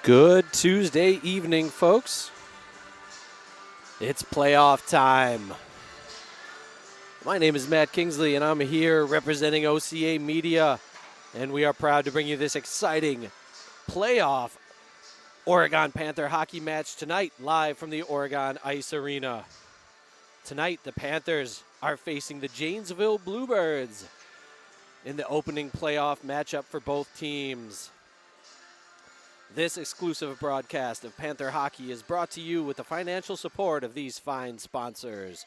Good Tuesday evening, folks. It's playoff time. My name is Matt Kingsley, and I'm here representing OCA Media, and we are proud to bring you this exciting playoff Oregon Panther hockey match tonight, live from the Oregon Ice Arena. Tonight, the Panthers are facing the Janesville Bluebirds in the opening playoff matchup for both teams. This exclusive broadcast of Panther Hockey is brought to you with the financial support of these fine sponsors.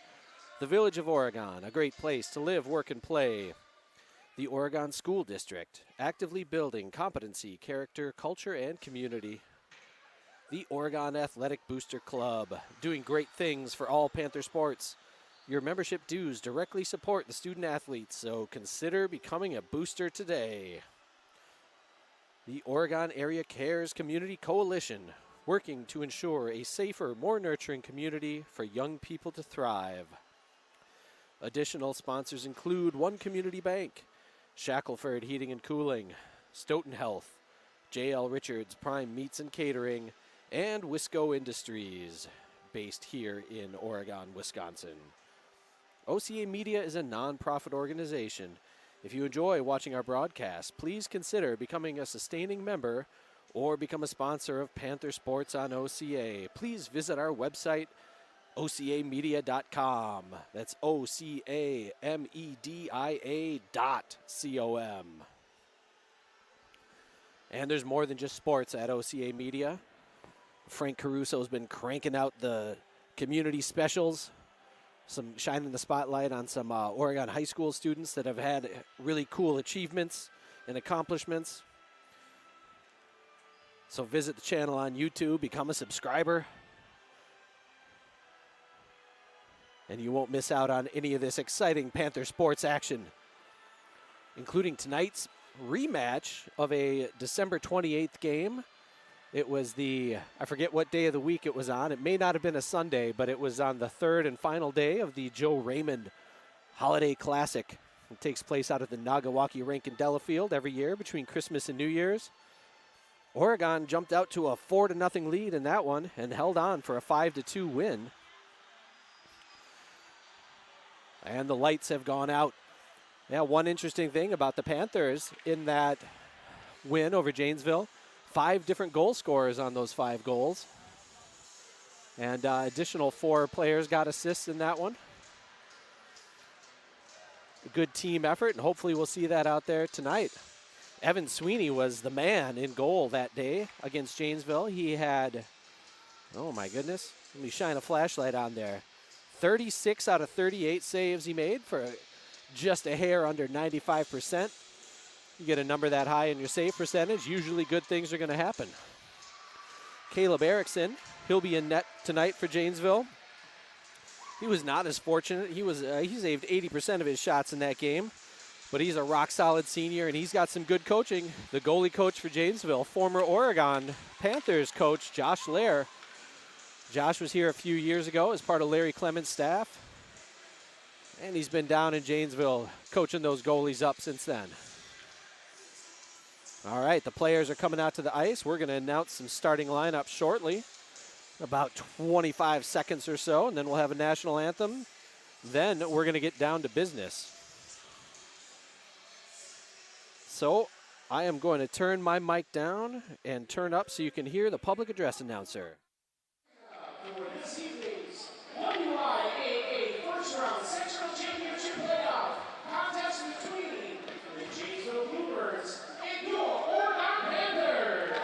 The Village of Oregon, a great place to live, work, and play. The Oregon School District, actively building competency, character, culture, and community. The Oregon Athletic Booster Club, doing great things for all Panther sports. Your membership dues directly support the student athletes, so consider becoming a booster today. The Oregon Area Cares Community Coalition, working to ensure a safer, more nurturing community for young people to thrive. Additional sponsors include One Community Bank, Shackelford Heating and Cooling, Stoughton Health, J.L. Richards Prime Meats and Catering, and Wisco Industries, based here in Oregon, Wisconsin. OCA Media is a nonprofit organization. If you enjoy watching our broadcast, please consider becoming a sustaining member or become a sponsor of Panther Sports on OCA. Please visit our website, ocamedia.com. That's OCAMEDIA.com. And there's more than just sports at OCA Media. Frank Caruso's been cranking out the community specials, some shining the spotlight on some Oregon high school students that have had really cool achievements and accomplishments. So visit the channel on YouTube, become a subscriber, and you won't miss out on any of this exciting Panther sports action, including tonight's rematch of a December 28th game. It was I forget what day of the week it was on. It may not have been a Sunday, but it was on the third and final day of the Joe Raymond Holiday Classic. It takes place out at the Naugatuck rink in Delafield every year between Christmas and New Year's. Oregon jumped out to a 4-0 lead in that one and held on for a 5-2 win. And the lights have gone out. Yeah, one interesting thing about the Panthers in that win over Janesville, 5 different goal scorers on those 5 goals. And additional 4 players got assists in that one. A good team effort, and hopefully we'll see that out there tonight. Evan Sweeney was the man in goal that day against Janesville. He had, oh my goodness, let me shine a flashlight on there. 36 out of 38 saves he made for just a hair under 95%. You get a number that high in your save percentage, usually good things are going to happen. Caleb Erickson, he'll be in net tonight for Janesville. He was not as fortunate. He saved 80% of his shots in that game, but he's a rock-solid senior, and he's got some good coaching. The goalie coach for Janesville, former Oregon Panthers coach Josh Lair. Josh was here a few years ago as part of Larry Clemens' staff, and he's been down in Janesville coaching those goalies up since then. All right, the players are coming out to the ice. We're going to announce some starting lineups shortly, about 25 seconds or so, and then we'll have a national anthem. Then we're going to get down to business. So I am going to turn my mic down and turn up so you can hear the public address announcer. For this evening's WIAA first-round sectional championship playoff contest between the Janesville Bluebirds and your Oregon Panthers.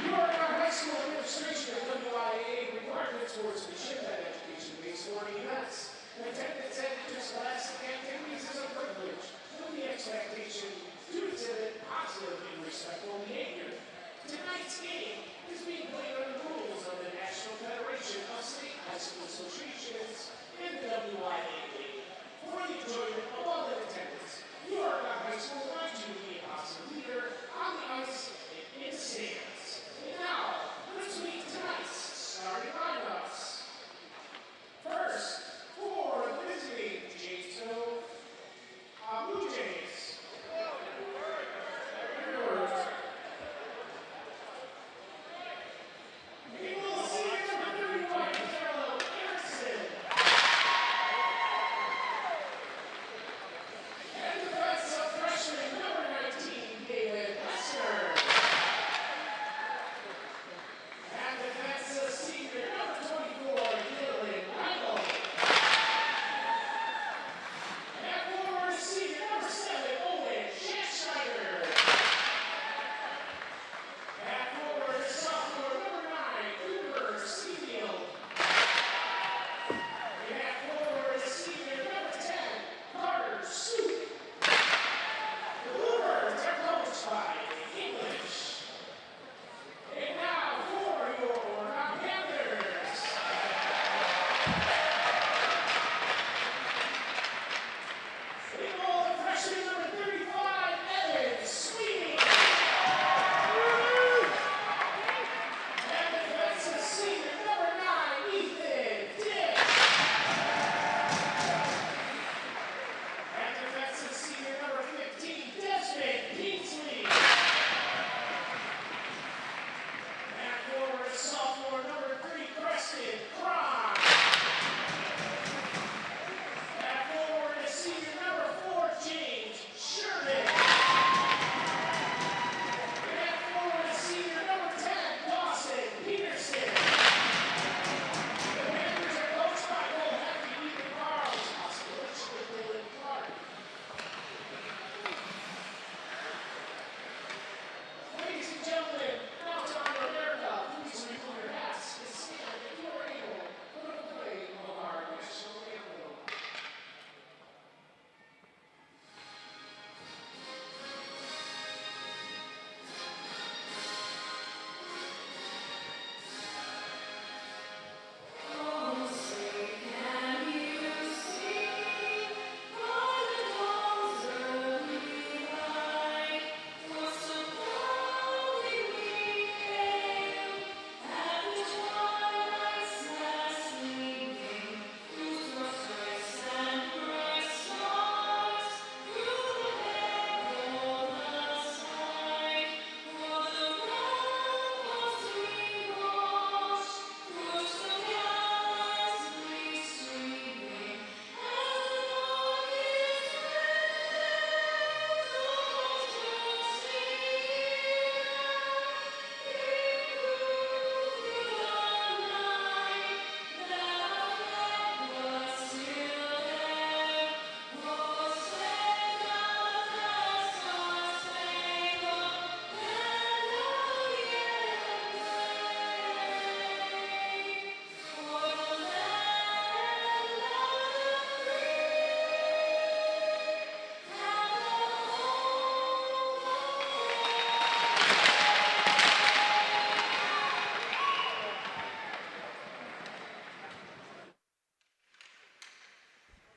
The Oregon High School Administration and WIAA requirements for sportsmanship and education-based sporting events. Attendance at interscholastic activities is a privilege, with the expectation to exhibit positive and respectful behavior. Tonight's game is being played under the rules of the National Federation of State High School Associations and the WIAA. For the enjoyment of all in attendance, the Oregon High School wants you to be a positive leader on the ice and in the stands. And now, let's meet tonight's starting lineups. First, for the visiting Janesville Blue Jays.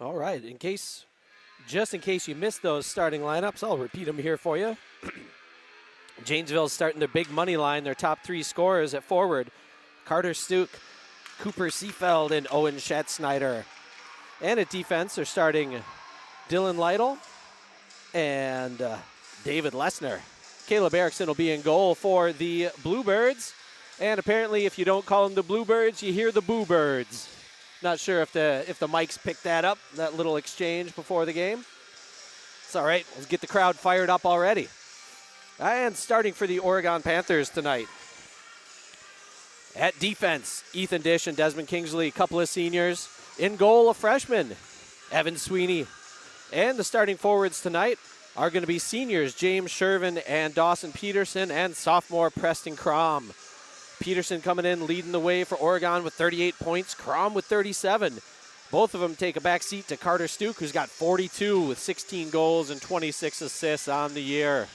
All right, just in case you missed those starting lineups, I'll repeat them here for you. Janesville's starting their big money line, their top 3 scorers at forward. Carter Stuck, Cooper Seefeld, and Owen Schatzsnyder. And at defense, they're starting Dylan Lytle and David Lesnar. Caleb Erickson will be in goal for the Bluebirds. And apparently, if you don't call them the Bluebirds, you hear the Boo-Birds. Not sure if the mics picked that up, that little exchange before the game. It's all right. Let's get the crowd fired up already. And starting for the Oregon Panthers tonight. At defense, Ethan Dish and Desmond Kingsley, a couple of seniors. In goal, a freshman, Evan Sweeney. And the starting forwards tonight are going to be seniors James Shervin and Dawson Peterson, and sophomore Preston Crom. Peterson coming in, leading the way for Oregon with 38 points, Crom with 37. Both of them take a back seat to Carter Stuck, who's got 42 with 16 goals and 26 assists on the year.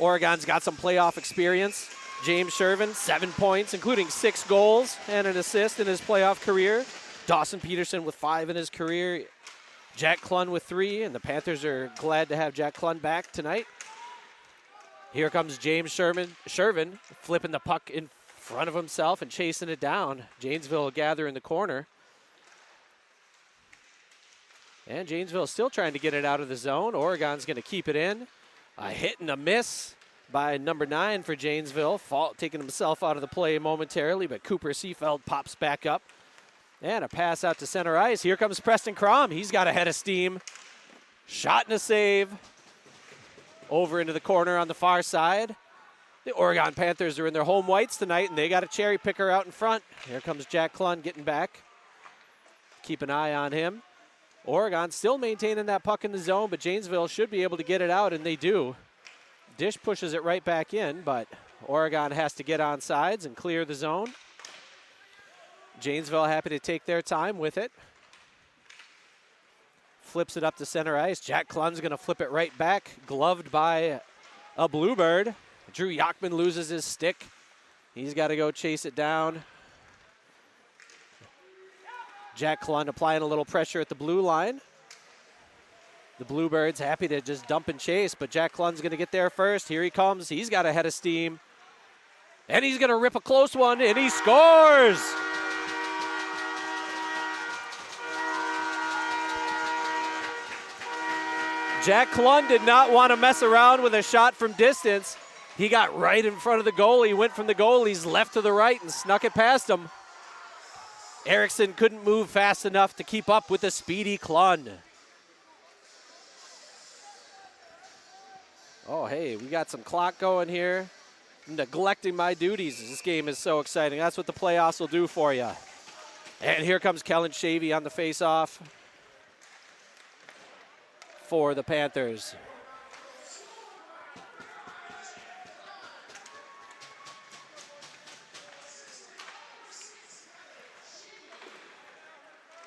Oregon's got some playoff experience. James Shervin, 7 points, including 6 goals and an assist in his playoff career. Dawson Peterson with 5 in his career. Jack Clun with 3, and the Panthers are glad to have Jack Clun back tonight. Here comes James Shervin, flipping the puck in front of himself and chasing it down. Janesville will gather in the corner. And Janesville is still trying to get it out of the zone. Oregon's going to keep it in. A hit and a miss by number 9 for Janesville. Taking himself out of the play momentarily, but Cooper Seefeld pops back up. And a pass out to center ice. Here comes Preston Crom. He's got a head of steam. Shot and a save. Over into the corner on the far side. The Oregon Panthers are in their home whites tonight, and they got a cherry picker out in front. Here comes Jack Clun getting back. Keep an eye on him. Oregon still maintaining that puck in the zone, but Janesville should be able to get it out, and they do. Dish pushes it right back in, but Oregon has to get on sides and clear the zone. Janesville happy to take their time with it. Flips it up to center ice. Jack Clun's going to flip it right back, gloved by a Bluebird. Drew Yachman loses his stick. He's got to go chase it down. Jack Clun applying a little pressure at the blue line. The Bluebirds happy to just dump and chase, but Jack Clun's going to get there first. Here he comes. He's got a head of steam. And he's going to rip a close one, and he scores! Jack Clun did not want to mess around with a shot from distance. He got right in front of the goalie, went from the goalie's left to the right and snuck it past him. Erickson couldn't move fast enough to keep up with the speedy Clun. Oh, hey, we got some clock going here. I'm neglecting my duties. This game is so exciting. That's what the playoffs will do for you. And here comes Kellen Shavy on the face-off for the Panthers.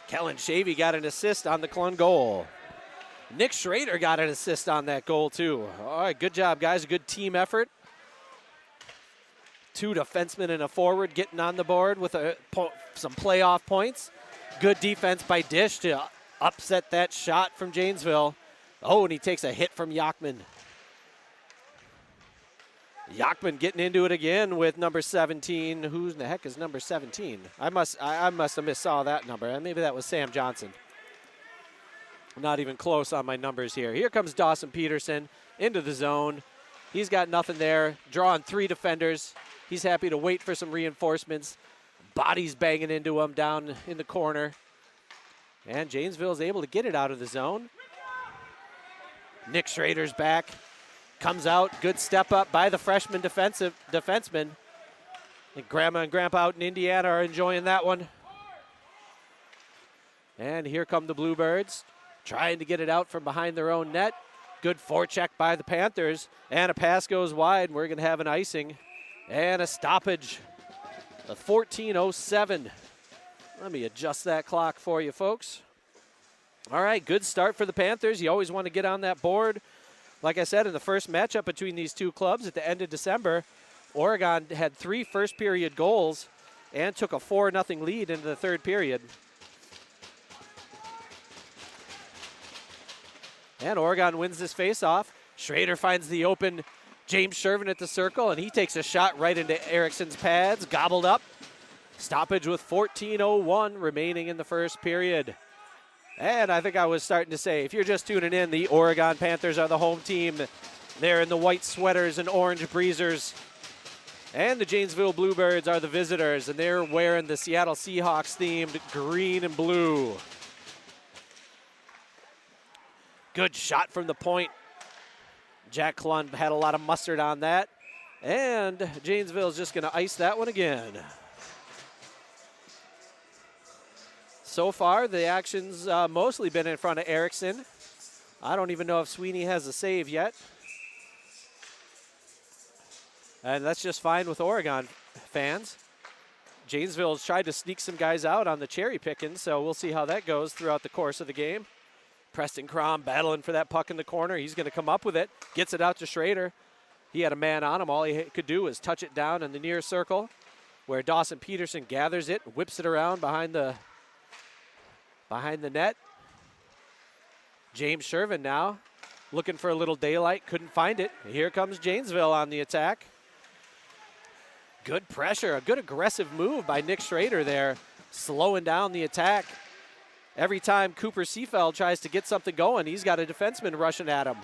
Kellen Shavy got an assist on the Clun goal. Nick Schrader got an assist on that goal too. All right, good job, guys. A good team effort. 2 defensemen and a forward getting on the board with some playoff points. Good defense by Dish to upset that shot from Janesville. Oh, and he takes a hit from Yachman. Yachman getting into it again with number 17. Who in the heck is number 17? I must have missaw that number. Maybe that was Sam Johnson. Not even close on my numbers here. Here comes Dawson Peterson into the zone. He's got nothing there. Drawing 3 defenders. He's happy to wait for some reinforcements. Bodies banging into him down in the corner. And Janesville is able to get it out of the zone. Nick Schrader's back. Comes out. Good step up by the freshman defenseman. And Grandma and Grandpa out in Indiana are enjoying that one. And here come the Bluebirds, trying to get it out from behind their own net. Good forecheck by the Panthers. And a pass goes wide, and we're going to have an icing and a stoppage. A 14:07. Let me adjust that clock for you, folks. All right, good start for the Panthers. You always want to get on that board. Like I said, in the first matchup between these two clubs at the end of December, Oregon had 3 first-period goals and took a 4-0 lead into the third period. And Oregon wins this faceoff. Schrader finds the open James Shervin at the circle, and he takes a shot right into Erickson's pads, gobbled up. Stoppage with 14:01 remaining in the first period. And I think I was starting to say, if you're just tuning in, the Oregon Panthers are the home team. They're in the white sweaters and orange breezers. And the Janesville Bluebirds are the visitors, and they're wearing the Seattle Seahawks-themed green and blue. Good shot from the point. Jack Klund had a lot of mustard on that. And Janesville is just going to ice that one again. So far, the action's mostly been in front of Erickson. I don't even know if Sweeney has a save yet. And that's just fine with Oregon fans. Janesville's tried to sneak some guys out on the cherry picking, so we'll see how that goes throughout the course of the game. Preston Crom battling for that puck in the corner. He's going to come up with it. Gets it out to Schrader. He had a man on him. All he could do was touch it down in the near circle, where Dawson Peterson gathers it, whips it around behind the net. James Shervin now looking for a little daylight. Couldn't find it. Here comes Janesville on the attack. Good pressure, a good aggressive move by Nick Schrader there, slowing down the attack. Every time Cooper Seafeld tries to get something going, he's got a defenseman rushing at him.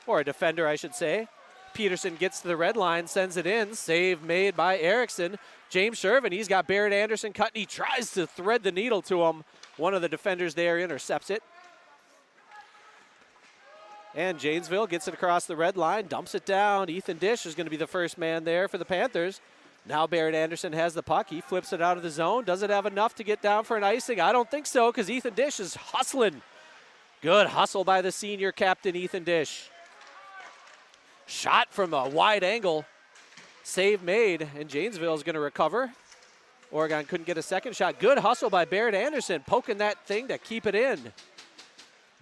Or a defender, I should say. Peterson gets to the red line, sends it in. Save made by Erickson. James Shervin, he's got Barrett Anderson cut, and he tries to thread the needle to him. One of the defenders there intercepts it. And Janesville gets it across the red line, dumps it down. Ethan Dish is going to be the first man there for the Panthers. Now Barrett Anderson has the puck. He flips it out of the zone. Does it have enough to get down for an icing? I don't think so, because Ethan Dish is hustling. Good hustle by the senior captain, Ethan Dish. Shot from a wide angle. Save made, and Janesville is going to recover. Oregon couldn't get a second shot. Good hustle by Barrett Anderson, poking that thing to keep it in.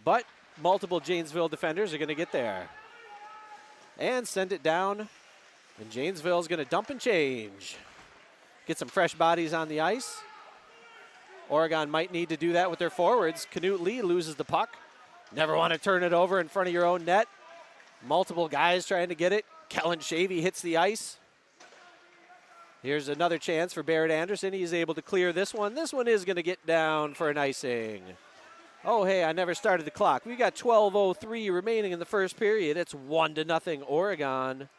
But multiple Janesville defenders are going to get there. And send it down. And Janesville is going to dump and change. Get some fresh bodies on the ice. Oregon might need to do that with their forwards. Knut Lee loses the puck. Never want to turn it over in front of your own net. Multiple guys trying to get it. Kellen Shavey hits the ice. Here's another chance for Barrett Anderson. He's able to clear this one. This one is going to get down for an icing. Oh, hey, I never started the clock. We got 12:03 remaining in the first period. It's 1-0 Oregon.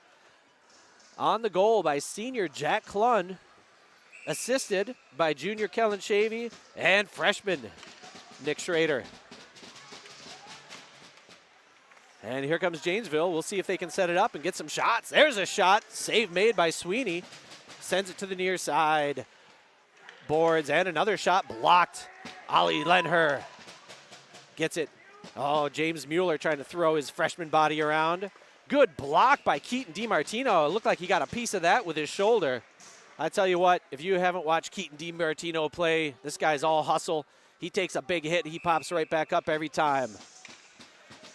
On the goal by senior Jack Klund, assisted by junior Kellen Shavey and freshman Nick Schrader. And here comes Janesville. We'll see if they can set it up and get some shots. There's a shot. Save made by Sweeney. Sends it to the near side. Boards, and another shot blocked. Ollie Lenher gets it. Oh, James Mueller trying to throw his freshman body around. Good block by Keaton DiMartino. It looked like he got a piece of that with his shoulder. I tell you what, if you haven't watched Keaton DiMartino play, this guy's all hustle. He takes a big hit. He pops right back up every time.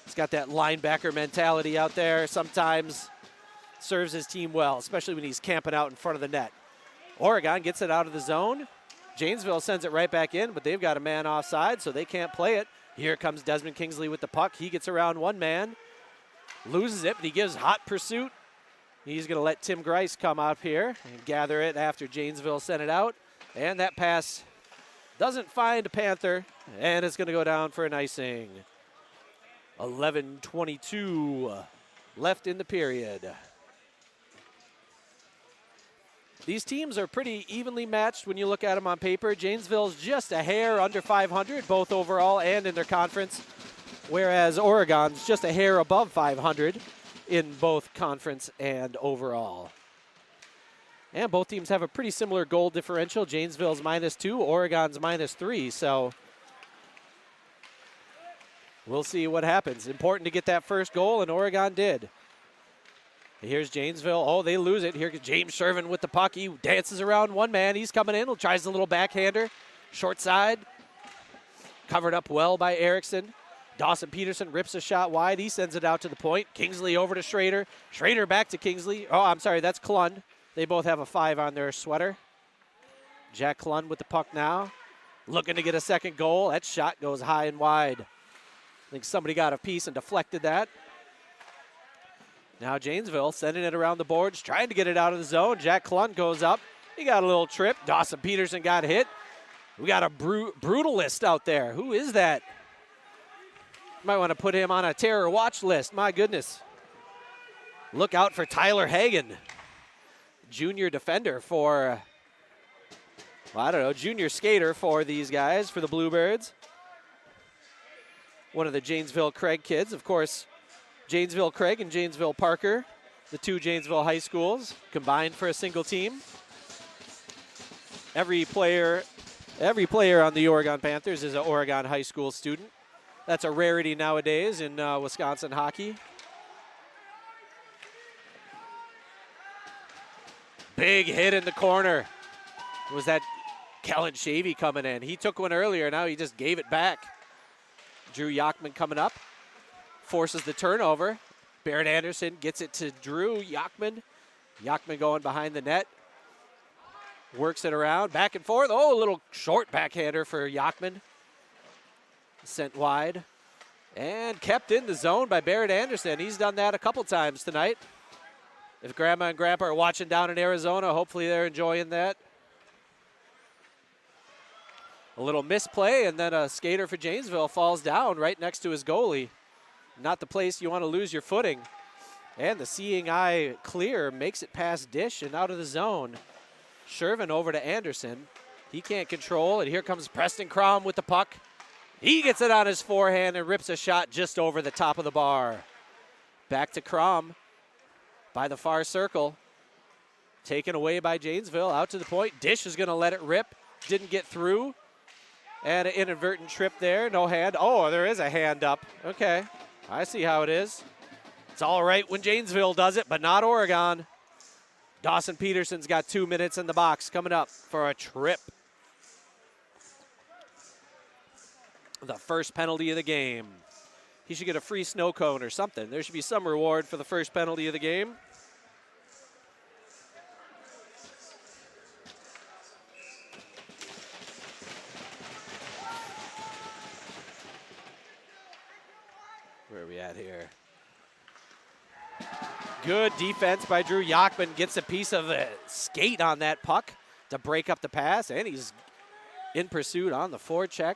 He's got that linebacker mentality out there. Sometimes serves his team well, especially when he's camping out in front of the net. Oregon gets it out of the zone. Janesville sends it right back in, but they've got a man offside, so they can't play it. Here comes Desmond Kingsley with the puck. He gets around one man. Loses it, but he gives hot pursuit. He's going to let Tim Grice come up here and gather it after Janesville sent it out. And that pass doesn't find a Panther, and it's going to go down for an icing. 11:22 left in the period. These teams are pretty evenly matched when you look at them on paper. Janesville's just a hair under 500, both overall and in their conference, whereas Oregon's just a hair above 500 in both conference and overall. And both teams have a pretty similar goal differential. Janesville's -2, Oregon's -3, so we'll see what happens. Important to get that first goal, and Oregon did. Here's Janesville. Oh, they lose it. Here James Shervin with the puck. He dances around one man. He's coming in. Tries a little backhander. Short side. Covered up well by Erickson. Dawson Peterson rips a shot wide. He sends it out to the point. Kingsley over to Schrader. Schrader back to Kingsley. Oh, I'm sorry. That's Klund. They both have a 5 on their sweater. Jack Klund with the puck now. Looking to get a second goal. That shot goes high and wide. I think somebody got a piece and deflected that. Now Janesville sending it around the boards, trying to get it out of the zone. Jack Klund goes up. He got a little trip. Dawson Peterson got hit. We got a brutalist out there. Who is that? Might want to put him on a terror watch list. My goodness. Look out for Tyler Hagan, junior defender for, well, I don't know, junior skater for these guys, for the Bluebirds. One of the Janesville Craig kids, of course. Janesville Craig and Janesville Parker, the two Janesville high schools, combined for a single team. Every player on the Oregon Panthers is an Oregon high school student. That's a rarity nowadays in Wisconsin hockey. Big hit in the corner. Was that Kellen Shavy coming in? He took one earlier, now he just gave it back. Drew Yachman coming up. Forces the turnover. Barrett Anderson gets it to Drew Yachman. Yachman going behind the net. Works it around, back and forth. Oh, a little short backhander for Yachman. Sent wide. And kept in the zone by Barrett Anderson. He's done that a couple times tonight. If Grandma and Grandpa are watching down in Arizona, hopefully they're enjoying that. A little misplay, and then a skater for Janesville falls down right next to his goalie. Not the place you want to lose your footing. And the seeing eye clear makes it past Dish and out of the zone. Shervin over to Anderson. He can't control, and here comes Preston Crom with the puck. He gets it on his forehand and rips a shot just over the top of the bar. Back to Crom by the far circle. Taken away by Janesville, out to the point. Dish is going to let it rip. Didn't get through. And an inadvertent trip there, no hand. Oh, there is a hand up. Okay, I see how it is. It's all right when Janesville does it, but not Oregon. Dawson Peterson's got 2 minutes in the box coming up for a trip. The first penalty of the game. He should get a free snow cone or something. There should be some reward for the first penalty of the game. Where are we at here? Good defense by Drew Yachman. Gets a piece of the skate on that puck to break up the pass, and he's in pursuit on the forecheck.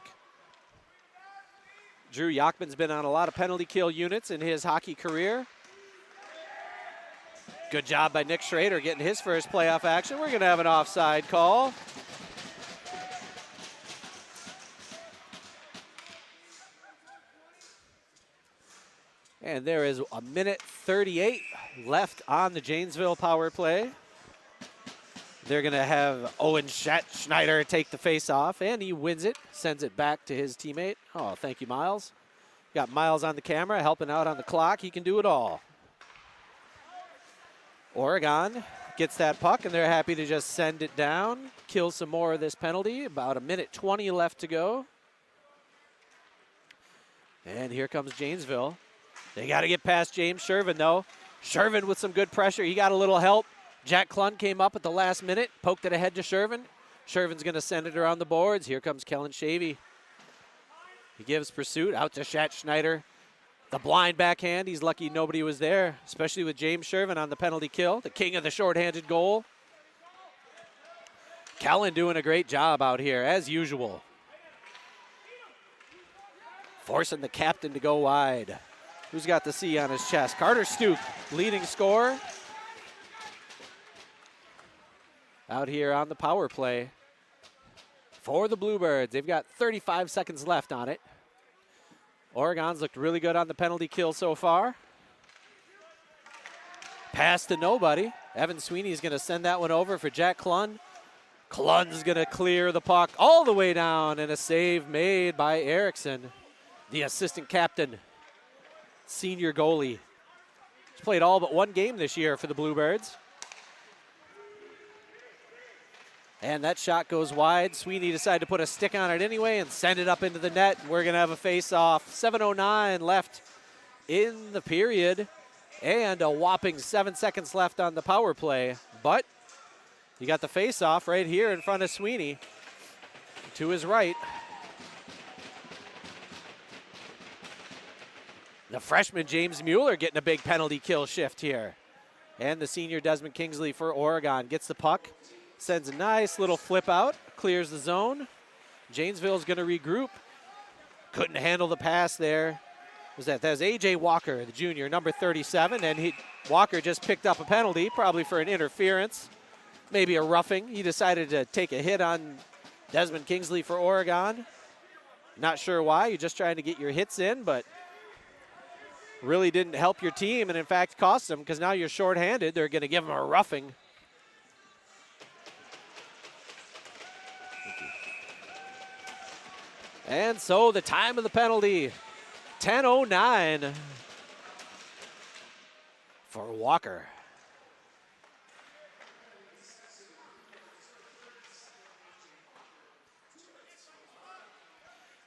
Drew Yachman's been on a lot of penalty kill units in his hockey career. Good job by Nick Schrader getting his first playoff action. We're going to have an offside call. And there is a minute 38 left on the Janesville power play. They're going to have Owen Schneider take the face-off, and he wins it, sends it back to his teammate. Oh, thank you, Miles. Got Miles on the camera, helping out on the clock. He can do it all. Oregon gets that puck, and they're happy to just send it down, kill some more of this penalty. About a minute 20 left to go. And here comes Janesville. They got to get past James Shervin, though. Shervin with some good pressure. He got a little help. Jack Klund came up at the last minute, poked it ahead to Shervin. Shervin's going to send it around the boards. Here comes Kellen Shavy. He gives pursuit out to Schneider. The blind backhand. He's lucky nobody was there, especially with James Shervin on the penalty kill, the king of the shorthanded goal. Kellen doing a great job out here, as usual. Forcing the captain to go wide. Who's got the C on his chest? Carter Stoop, leading scorer. Out here on the power play for the Bluebirds. They've got 35 seconds left on it. Oregon's looked really good on the penalty kill so far. Pass to nobody. Evan Sweeney's going to send that one over for Jack Klund. Klund's going to clear the puck all the way down, and a save made by Erickson, the assistant captain, senior goalie. He's played all but one game this year for the Bluebirds. And that shot goes wide. Sweeney decided to put a stick on it anyway and send it up into the net. We're going to have a face-off. 7:09 left in the period. And a whopping 7 seconds left on the power play. But you got the face-off right here in front of Sweeney. To his right. The freshman James Mueller getting a big penalty kill shift here. And the senior Desmond Kingsley for Oregon gets the puck, sends a nice little flip out, clears the zone. Janesville's going to regroup. Couldn't handle the pass there. That was A.J. Walker, the junior, number 37, and Walker just picked up a penalty, probably for an interference, maybe a roughing. He decided to take a hit on Desmond Kingsley for Oregon. Not sure why. You're just trying to get your hits in, but really didn't help your team, and in fact cost them, because now you're shorthanded. They're going to give him a roughing. And so the time of the penalty, 10:09 for Walker.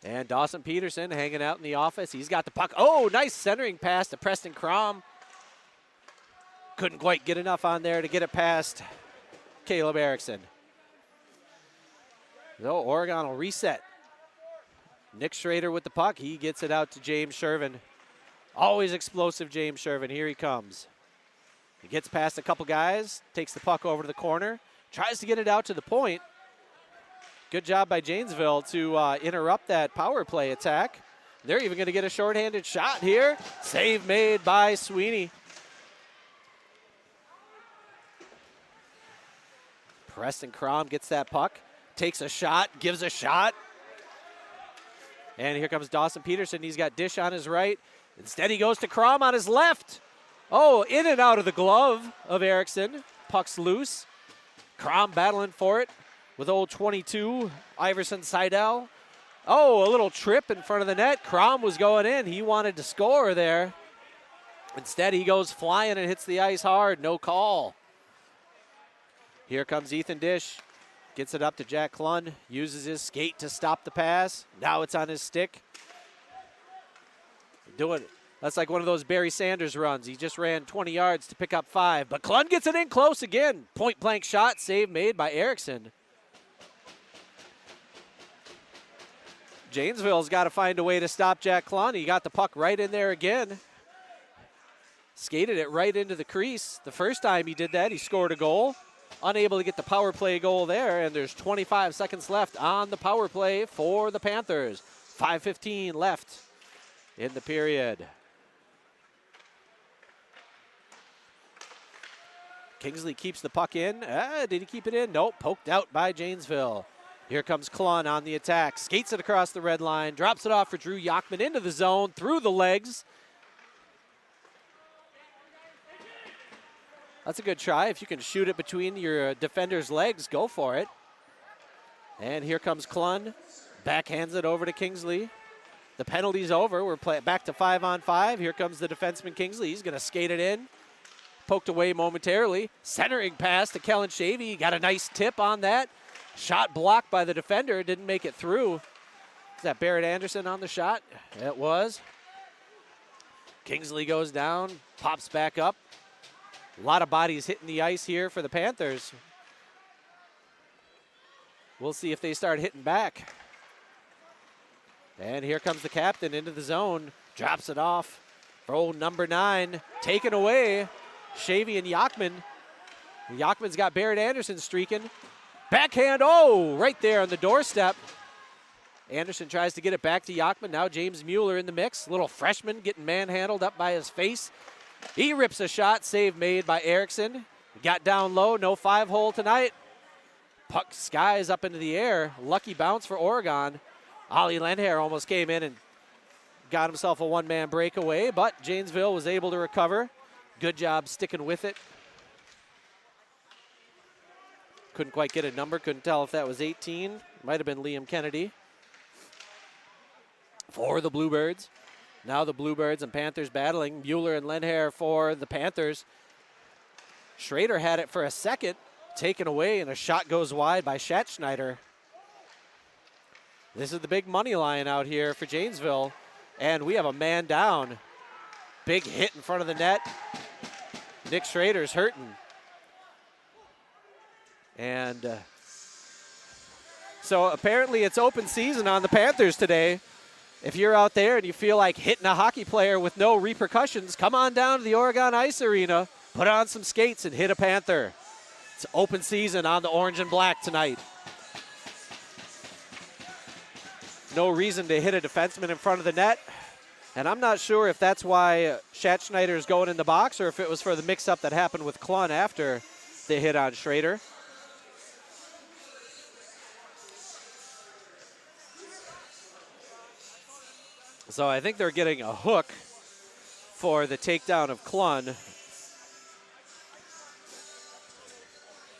And Dawson Peterson hanging out in the office. He's got the puck. Oh, nice centering pass to Preston Crom. Couldn't quite get enough on there to get it past Caleb Erickson. So Oregon will reset. Nick Schrader with the puck. He gets it out to James Shervin. Always explosive James Shervin. Here he comes. He gets past a couple guys, takes the puck over to the corner, tries to get it out to the point. Good job by Janesville to interrupt that power play attack. They're even going to get a shorthanded shot here. Save made by Sweeney. Preston Crom gets that puck, takes a shot, gives a shot. And here comes Dawson Peterson. He's got Dish on his right. Instead, he goes to Crom on his left. Oh, in and out of the glove of Erickson. Puck's loose. Crom battling for it with old 22, Iverson Seidel. Oh, a little trip in front of the net. Crom was going in. He wanted to score there. Instead, he goes flying and hits the ice hard. No call. Here comes Ethan Dish. Gets it up to Jack Klund, uses his skate to stop the pass. Now it's on his stick. Doing it. That's like one of those Barry Sanders runs. He just ran 20 yards to pick up 5, but Klund gets it in close again. Point blank shot, save made by Erickson. Janesville's got to find a way to stop Jack Klund. He got the puck right in there again. Skated it right into the crease. The first time he did that, he scored a goal. Unable to get the power play goal there, and there's 25 seconds left on the power play for the Panthers. 5:15 left in the period. Kingsley keeps the puck in. Did he keep it in? Nope, poked out by Janesville. Here comes Klund on the attack. Skates it across the red line, drops it off for Drew Yachman into the zone, through the legs. That's a good try. If you can shoot it between your defender's legs, go for it. And here comes Klund. Backhands it over to Kingsley. The penalty's over. We're back to 5-on-5. Here comes the defenseman Kingsley. He's going to skate it in. Poked away momentarily. Centering pass to Kellen Shavy. He got a nice tip on that. Shot blocked by the defender. Didn't make it through. Is that Barrett Anderson on the shot? It was. Kingsley goes down. Pops back up. A lot of bodies hitting the ice here for the Panthers. We'll see if they start hitting back. And here comes the captain into the zone. Drops it off for old number 9. Taken away. Shavy and Yachman. Yachman's got Barrett Anderson streaking. Backhand, oh, right there on the doorstep. Anderson tries to get it back to Yachman. Now James Mueller in the mix. Little freshman getting manhandled up by his face. He rips a shot, save made by Erickson. Got down low, no 5-hole tonight. Puck skies up into the air. Lucky bounce for Oregon. Ollie Lenhair almost came in and got himself a one-man breakaway, but Janesville was able to recover. Good job sticking with it. Couldn't quite get a number. Couldn't tell if that was 18. Might have been Liam Kennedy for the Bluebirds. Now the Bluebirds and Panthers battling. Mueller and Lenhair for the Panthers. Schrader had it for a second, taken away, and a shot goes wide by Schatzschneider. This is the big money line out here for Janesville, and we have a man down. Big hit in front of the net. Nick Schrader's hurting. And so apparently it's open season on the Panthers today. If you're out there and you feel like hitting a hockey player with no repercussions, come on down to the Oregon Ice Arena, put on some skates, and hit a Panther. It's open season on the orange and black tonight. No reason to hit a defenseman in front of the net. And I'm not sure if that's why Schatzschneider is going in the box or if it was for the mix-up that happened with Klun after the hit on Schrader. So I think they're getting a hook for the takedown of Klun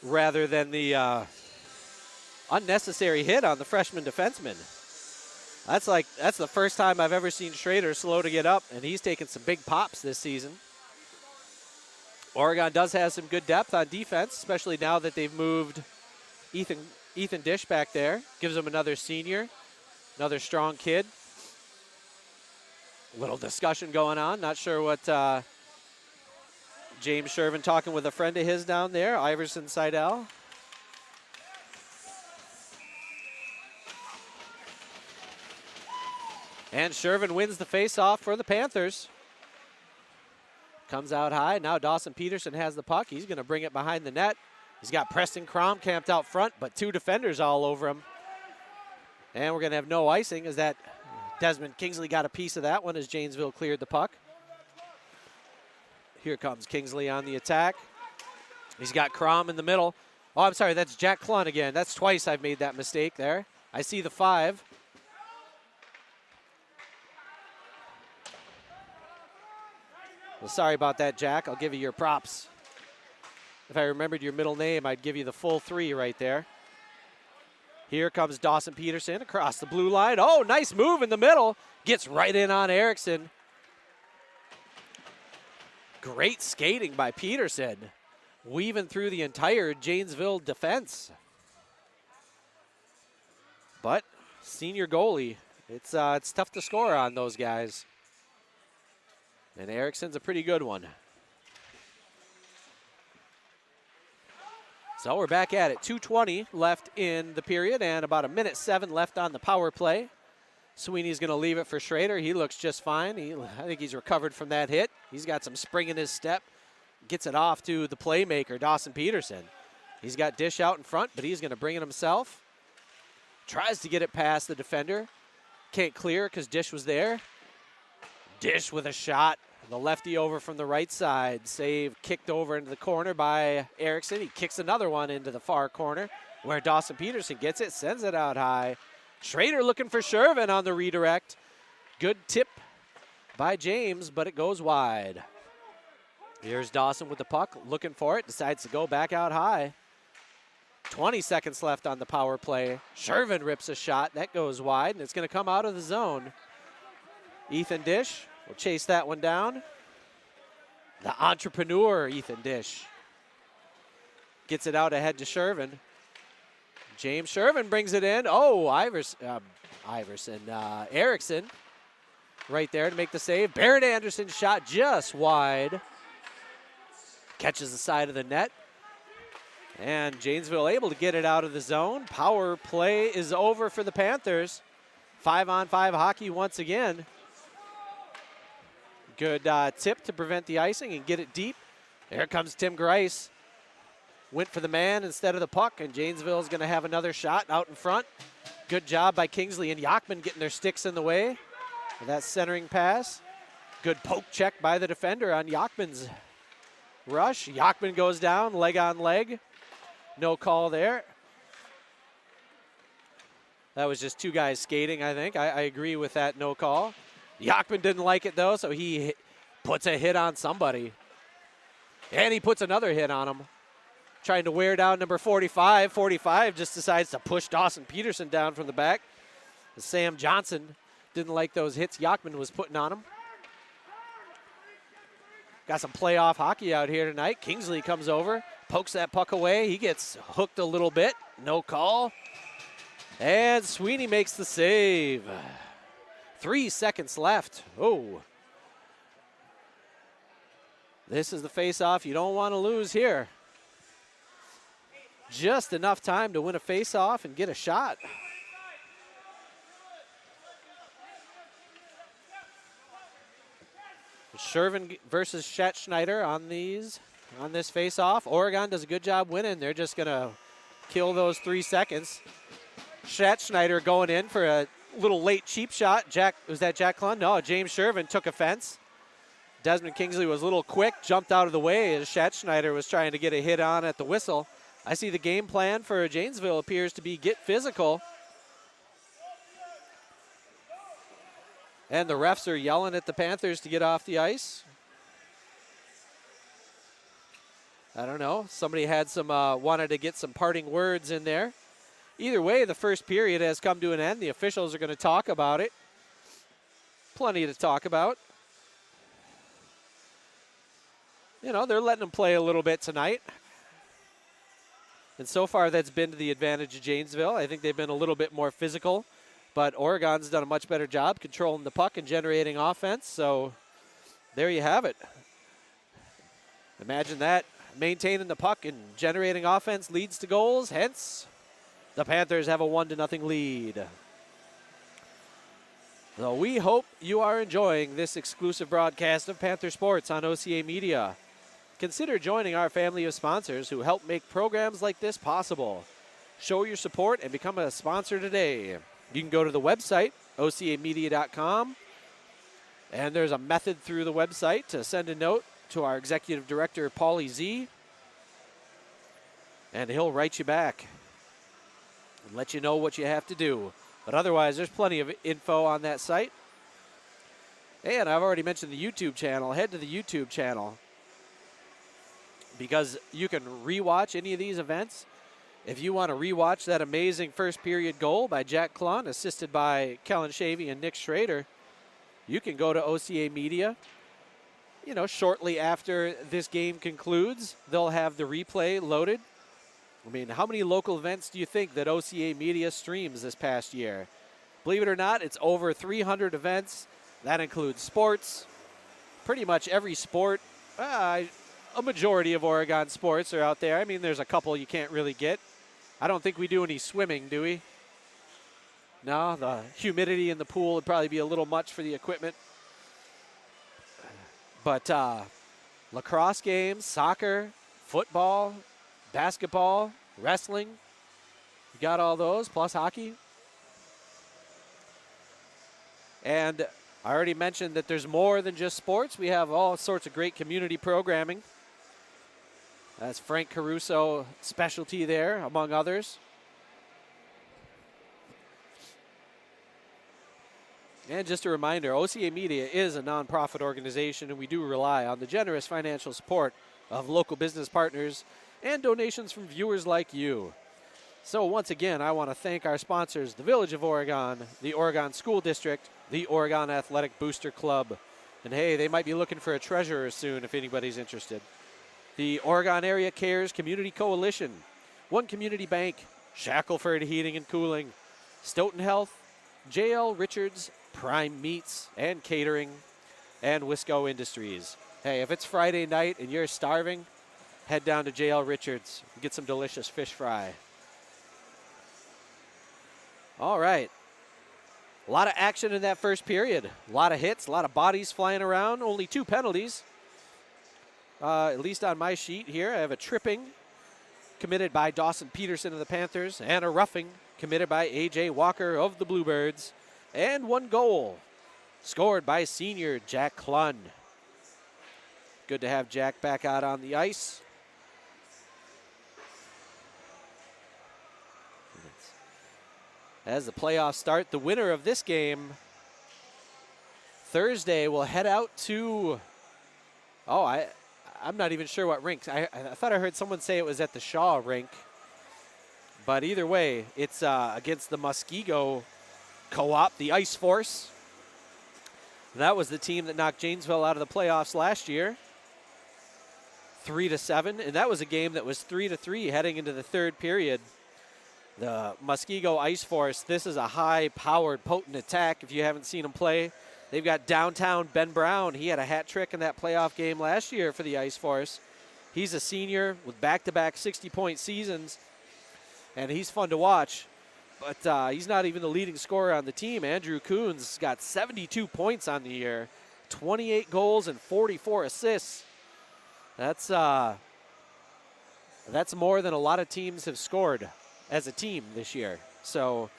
rather than the unnecessary hit on the freshman defenseman. That's the first time I've ever seen Schrader slow to get up, and he's taken some big pops this season. Oregon does have some good depth on defense, especially now that they've moved Ethan Dish back there. Gives them another senior, another strong kid. Little discussion going on. Not sure what James Shervin talking with a friend of his down there, Iverson Seidel. And Shervin wins the face-off for the Panthers. Comes out high. Now Dawson Peterson has the puck. He's going to bring it behind the net. He's got Preston Crom camped out front, but two defenders all over him. And we're going to have no icing as that Desmond Kingsley got a piece of that one as Janesville cleared the puck. Here comes Kingsley on the attack. He's got Crom in the middle. Oh, I'm sorry, that's Jack Klun again. That's twice I've made that mistake there. I see the 5. Well, sorry about that, Jack. I'll give you your props. If I remembered your middle name, I'd give you the full 3 right there. Here comes Dawson Peterson across the blue line. Oh, nice move in the middle. Gets right in on Erickson. Great skating by Peterson, weaving through the entire Janesville defense. But senior goalie, it's tough to score on those guys. And Erickson's a pretty good one. So we're back at it. 2:20 left in the period and about 1:07 left on the power play. Sweeney's going to leave it for Schrader. He looks just fine. I think he's recovered from that hit. He's got some spring in his step. Gets it off to the playmaker, Dawson Peterson. He's got Dish out in front, but he's going to bring it himself. Tries to get it past the defender. Can't clear because Dish was there. Dish with a shot. The lefty over from the right side. Save kicked over into the corner by Erickson. He kicks another one into the far corner where Dawson Peterson gets it, sends it out high. Schrader looking for Shervin on the redirect. Good tip by James, but it goes wide. Here's Dawson with the puck, looking for it, decides to go back out high. 20 seconds left on the power play. Shervin rips a shot, that goes wide, and it's going to come out of the zone. Ethan Dish will chase that one down. The entrepreneur, Ethan Dish, gets it out ahead to Shervin. James Shervin brings it in. Oh, Erickson right there to make the save. Barrett Anderson shot just wide. Catches the side of the net. And Janesville able to get it out of the zone. Power play is over for the Panthers. 5-on-5 hockey once again. Good tip to prevent the icing and get it deep. There comes Tim Grice. Went for the man instead of the puck, and Janesville is going to have another shot out in front. Good job by Kingsley and Yachman getting their sticks in the way of that centering pass. Good poke check by the defender on Yachman's rush. Yachman goes down, leg on leg. No call there. That was just two guys skating, I think. I agree with that no call. Yachman didn't like it, though, so he puts a hit on somebody. And he puts another hit on him. Trying to wear down number 45. 45 just decides to push Dawson Peterson down from the back. Sam Johnson didn't like those hits Yachman was putting on him. Got some playoff hockey out here tonight. Kingsley comes over, pokes that puck away. He gets hooked a little bit. No call. And Sweeney makes the save. 3 seconds left. Oh. This is the face-off you don't want to lose here. Just enough time to win a face-off and get a shot. Shervin versus Schneider on this face-off. Oregon does a good job winning. They're just going to kill those 3 seconds. Schneider going in for a little late cheap shot. Was that Jack Clun? No, James Shervin took offense. Desmond Kingsley was a little quick, jumped out of the way as Schneider was trying to get a hit on at the whistle. I see the game plan for Janesville appears to be get physical. And the refs are yelling at the Panthers to get off the ice. I don't know. Somebody had wanted to get some parting words in there. Either way, the first period has come to an end. The officials are going to talk about it. Plenty to talk about. You know, they're letting them play a little bit tonight. And so far, that's been to the advantage of Janesville. I think they've been a little bit more physical. But Oregon's done a much better job controlling the puck and generating offense. So there you have it. Imagine that. Maintaining the puck and generating offense leads to goals. Hence, the Panthers have a 1-0 lead. So we hope you are enjoying this exclusive broadcast of Panther Sports on OCA Media. Consider joining our family of sponsors who help make programs like this possible. Show your support and become a sponsor today. You can go to the website, ocamedia.com, and there's a method through the website to send a note to our executive director, Paulie Z, and he'll write you back and let you know what you have to do. But otherwise, there's plenty of info on that site. And I've already mentioned the YouTube channel. Head to the YouTube channel because you can rewatch any of these events. If you want to rewatch that amazing first period goal by Jack Clun, assisted by Kellen Shavy and Nick Schrader, you can go to OCA Media. You know, shortly after this game concludes, they'll have the replay loaded. I mean, how many local events do you think that OCA Media streams this past year? Believe it or not, it's over 300 events. That includes sports, pretty much every sport. A majority of Oregon sports are out there. I mean, there's a couple you can't really get. I don't think we do any swimming, do we? No, the humidity in the pool would probably be a little much for the equipment. But lacrosse games, soccer, football, basketball, wrestling, you got all those, plus hockey. And I already mentioned that there's more than just sports. We have all sorts of great community programming. That's Frank Caruso specialty there, among others. And just a reminder, OCA Media is a nonprofit organization, and we do rely on the generous financial support of local business partners and donations from viewers like you. So once again, I want to thank our sponsors, the Village of Oregon, the Oregon School District, the Oregon Athletic Booster Club. And hey, they might be looking for a treasurer soon if anybody's interested. The Oregon Area Cares Community Coalition, One Community Bank, Shackelford Heating and Cooling, Stoughton Health, J.L. Richards, Prime Meats and Catering, and Wisco Industries. Hey, if it's Friday night and you're starving, head down to J.L. Richards and get some delicious fish fry. All right. A lot of action in that first period. A lot of hits, a lot of bodies flying around. Only 2 penalties. At least on my sheet here, I have a tripping committed by Dawson Peterson of the Panthers and a roughing committed by A.J. Walker of the Bluebirds. And 1 goal scored by senior Jack Clun. Good to have Jack back out on the ice. As the playoffs start, the winner of this game Thursday will head out to, I'm not even sure what rink. I thought I heard someone say it was at the Shaw rink. But either way, it's against the Muskego Co-op, the Ice Force. That was the team that knocked Janesville out of the playoffs last year, 3-7, and that was a game that was 3-3 heading into the third period. The Muskego Ice Force, this is a high-powered, potent attack if you haven't seen them play. They've got downtown Ben Brown. He had a hat trick in that playoff game last year for the Ice Force. He's a senior with back-to-back 60-point seasons, and he's fun to watch. But he's not even the leading scorer on the team. Andrew Coons got 72 points on the year. 28 goals and 44 assists. That's more than a lot of teams have scored as a team this year. So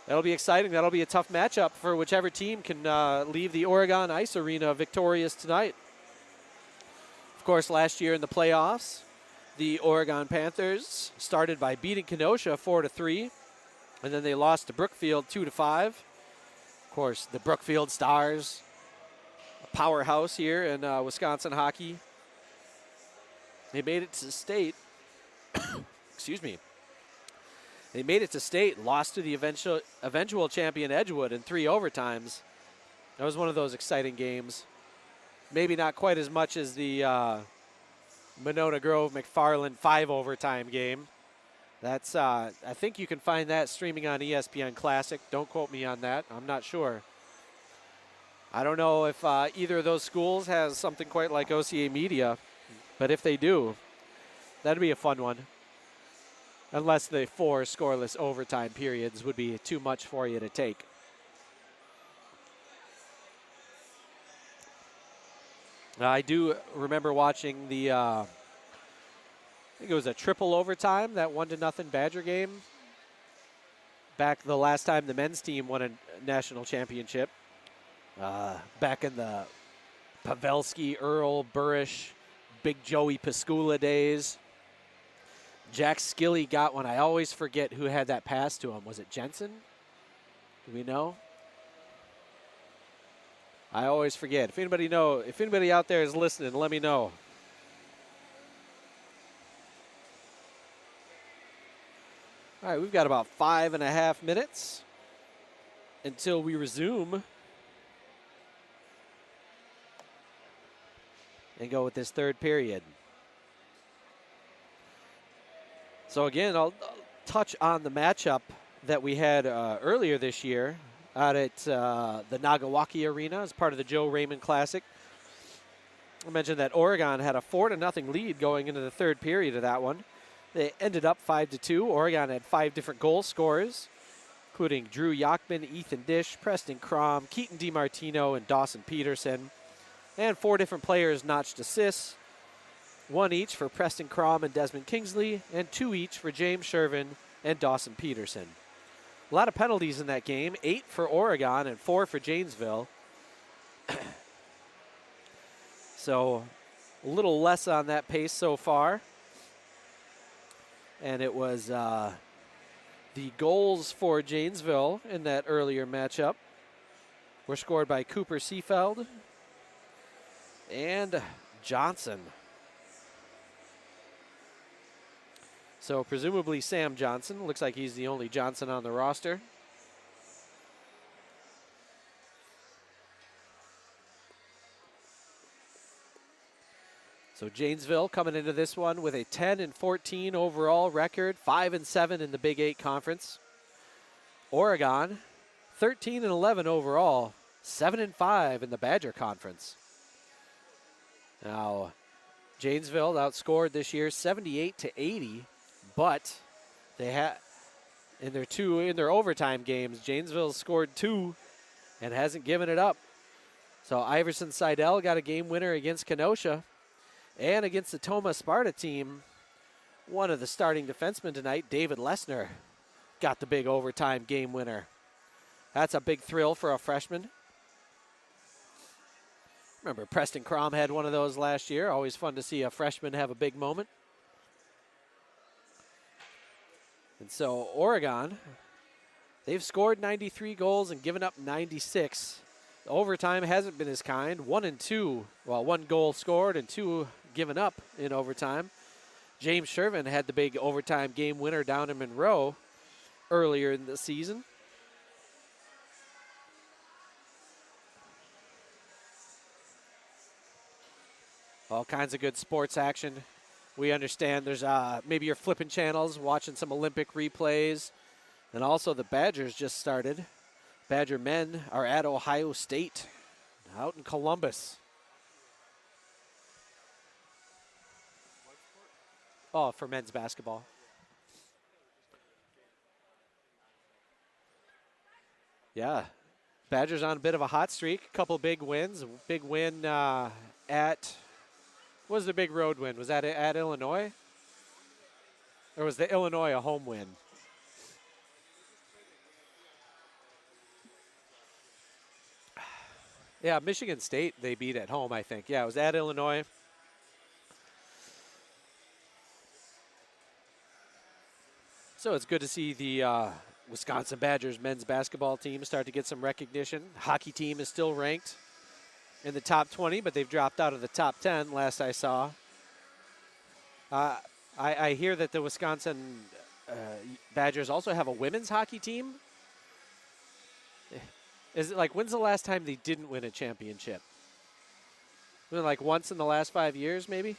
that'll be exciting. That'll be a tough matchup for whichever team can leave the Oregon Ice Arena victorious tonight. Of course, last year in the playoffs, the Oregon Panthers started by beating Kenosha 4-3, and then they lost to Brookfield 2-5. Of course, the Brookfield Stars, a powerhouse here in Wisconsin hockey. They made it to state. Excuse me. They made it to state, lost to the eventual champion Edgewood in 3 overtimes. That was one of those exciting games. Maybe not quite as much as the Monona Grove McFarland 5 overtime game. That's I think you can find that streaming on ESPN Classic. Don't quote me on that. I'm not sure. I don't know if either of those schools has something quite like OCA Media, but if they do, that'd be a fun one. Unless the 4 scoreless overtime periods would be too much for you to take. I do remember watching the, I think it was a triple overtime, that 1-0 Badger game. Back the last time the men's team won a national championship. Back in the Pavelski, Earl, Burish, Big Joey Pascula days. Jack Skilly got one. I always forget who had that pass to him. Was it Jensen? Do we know? I always forget. If anybody out there is listening, let me know. All right, we've got about 5.5 minutes until we resume and go with this third period. So again, I'll touch on the matchup that we had earlier this year out at the Nagawaki Arena as part of the Joe Raymond Classic. I mentioned that Oregon had a 4-0 lead going into the third period of that one. They ended up 5-2. Oregon had 5 different goal scorers, including Drew Yachman, Ethan Dish, Preston Crom, Keaton DiMartino, and Dawson Peterson. And 4 different players notched assists, 1 each for Preston Crom and Desmond Kingsley, and 2 each for James Shervin and Dawson Peterson. A lot of penalties in that game, 8 for Oregon and 4 for Janesville. So a little less on that pace so far. And it was the goals for Janesville in that earlier matchup were scored by Cooper Seefeld and Johnson. So presumably Sam Johnson. Looks like he's the only Johnson on the roster. So Janesville coming into this one with a 10-14 overall record, 5-7 in the Big 8 Conference. Oregon, 13-11 overall, 7-5 in the Badger Conference. Now, Janesville outscored this year 78-80, but they had in their overtime games, Janesville scored 2 and hasn't given it up. So Iverson Seidel got a game winner against Kenosha. And against the Toma Sparta team, one of the starting defensemen tonight, David Lesnar, got the big overtime game winner. That's a big thrill for a freshman. Remember, Preston Crom had one of those last year. Always fun to see a freshman have a big moment. And so Oregon, they've scored 93 goals and given up 96. Overtime hasn't been as kind. 1-2. Well, 1 goal scored and 2 given up in overtime. James Shervin had the big overtime game winner down in Monroe earlier in the season. All kinds of good sports action. We understand there's maybe you're flipping channels, watching some Olympic replays. And also the Badgers just started. Badger men are at Ohio State, out in Columbus. Oh, for men's basketball. Yeah, Badgers on a bit of a hot streak. A couple big wins. A big win at, what was the big road win? Was that at Illinois? Or was the Illinois a home win? Yeah, Michigan State they beat at home, I think. Yeah, it was at Illinois. So it's good to see the Wisconsin Badgers men's basketball team start to get some recognition. Hockey team is still ranked in the top 20, but they've dropped out of the top 10 last I saw. I hear that the Wisconsin Badgers also have a women's hockey team. Is it like, when's the last time they didn't win a championship? Was it like once in the last 5 years, maybe?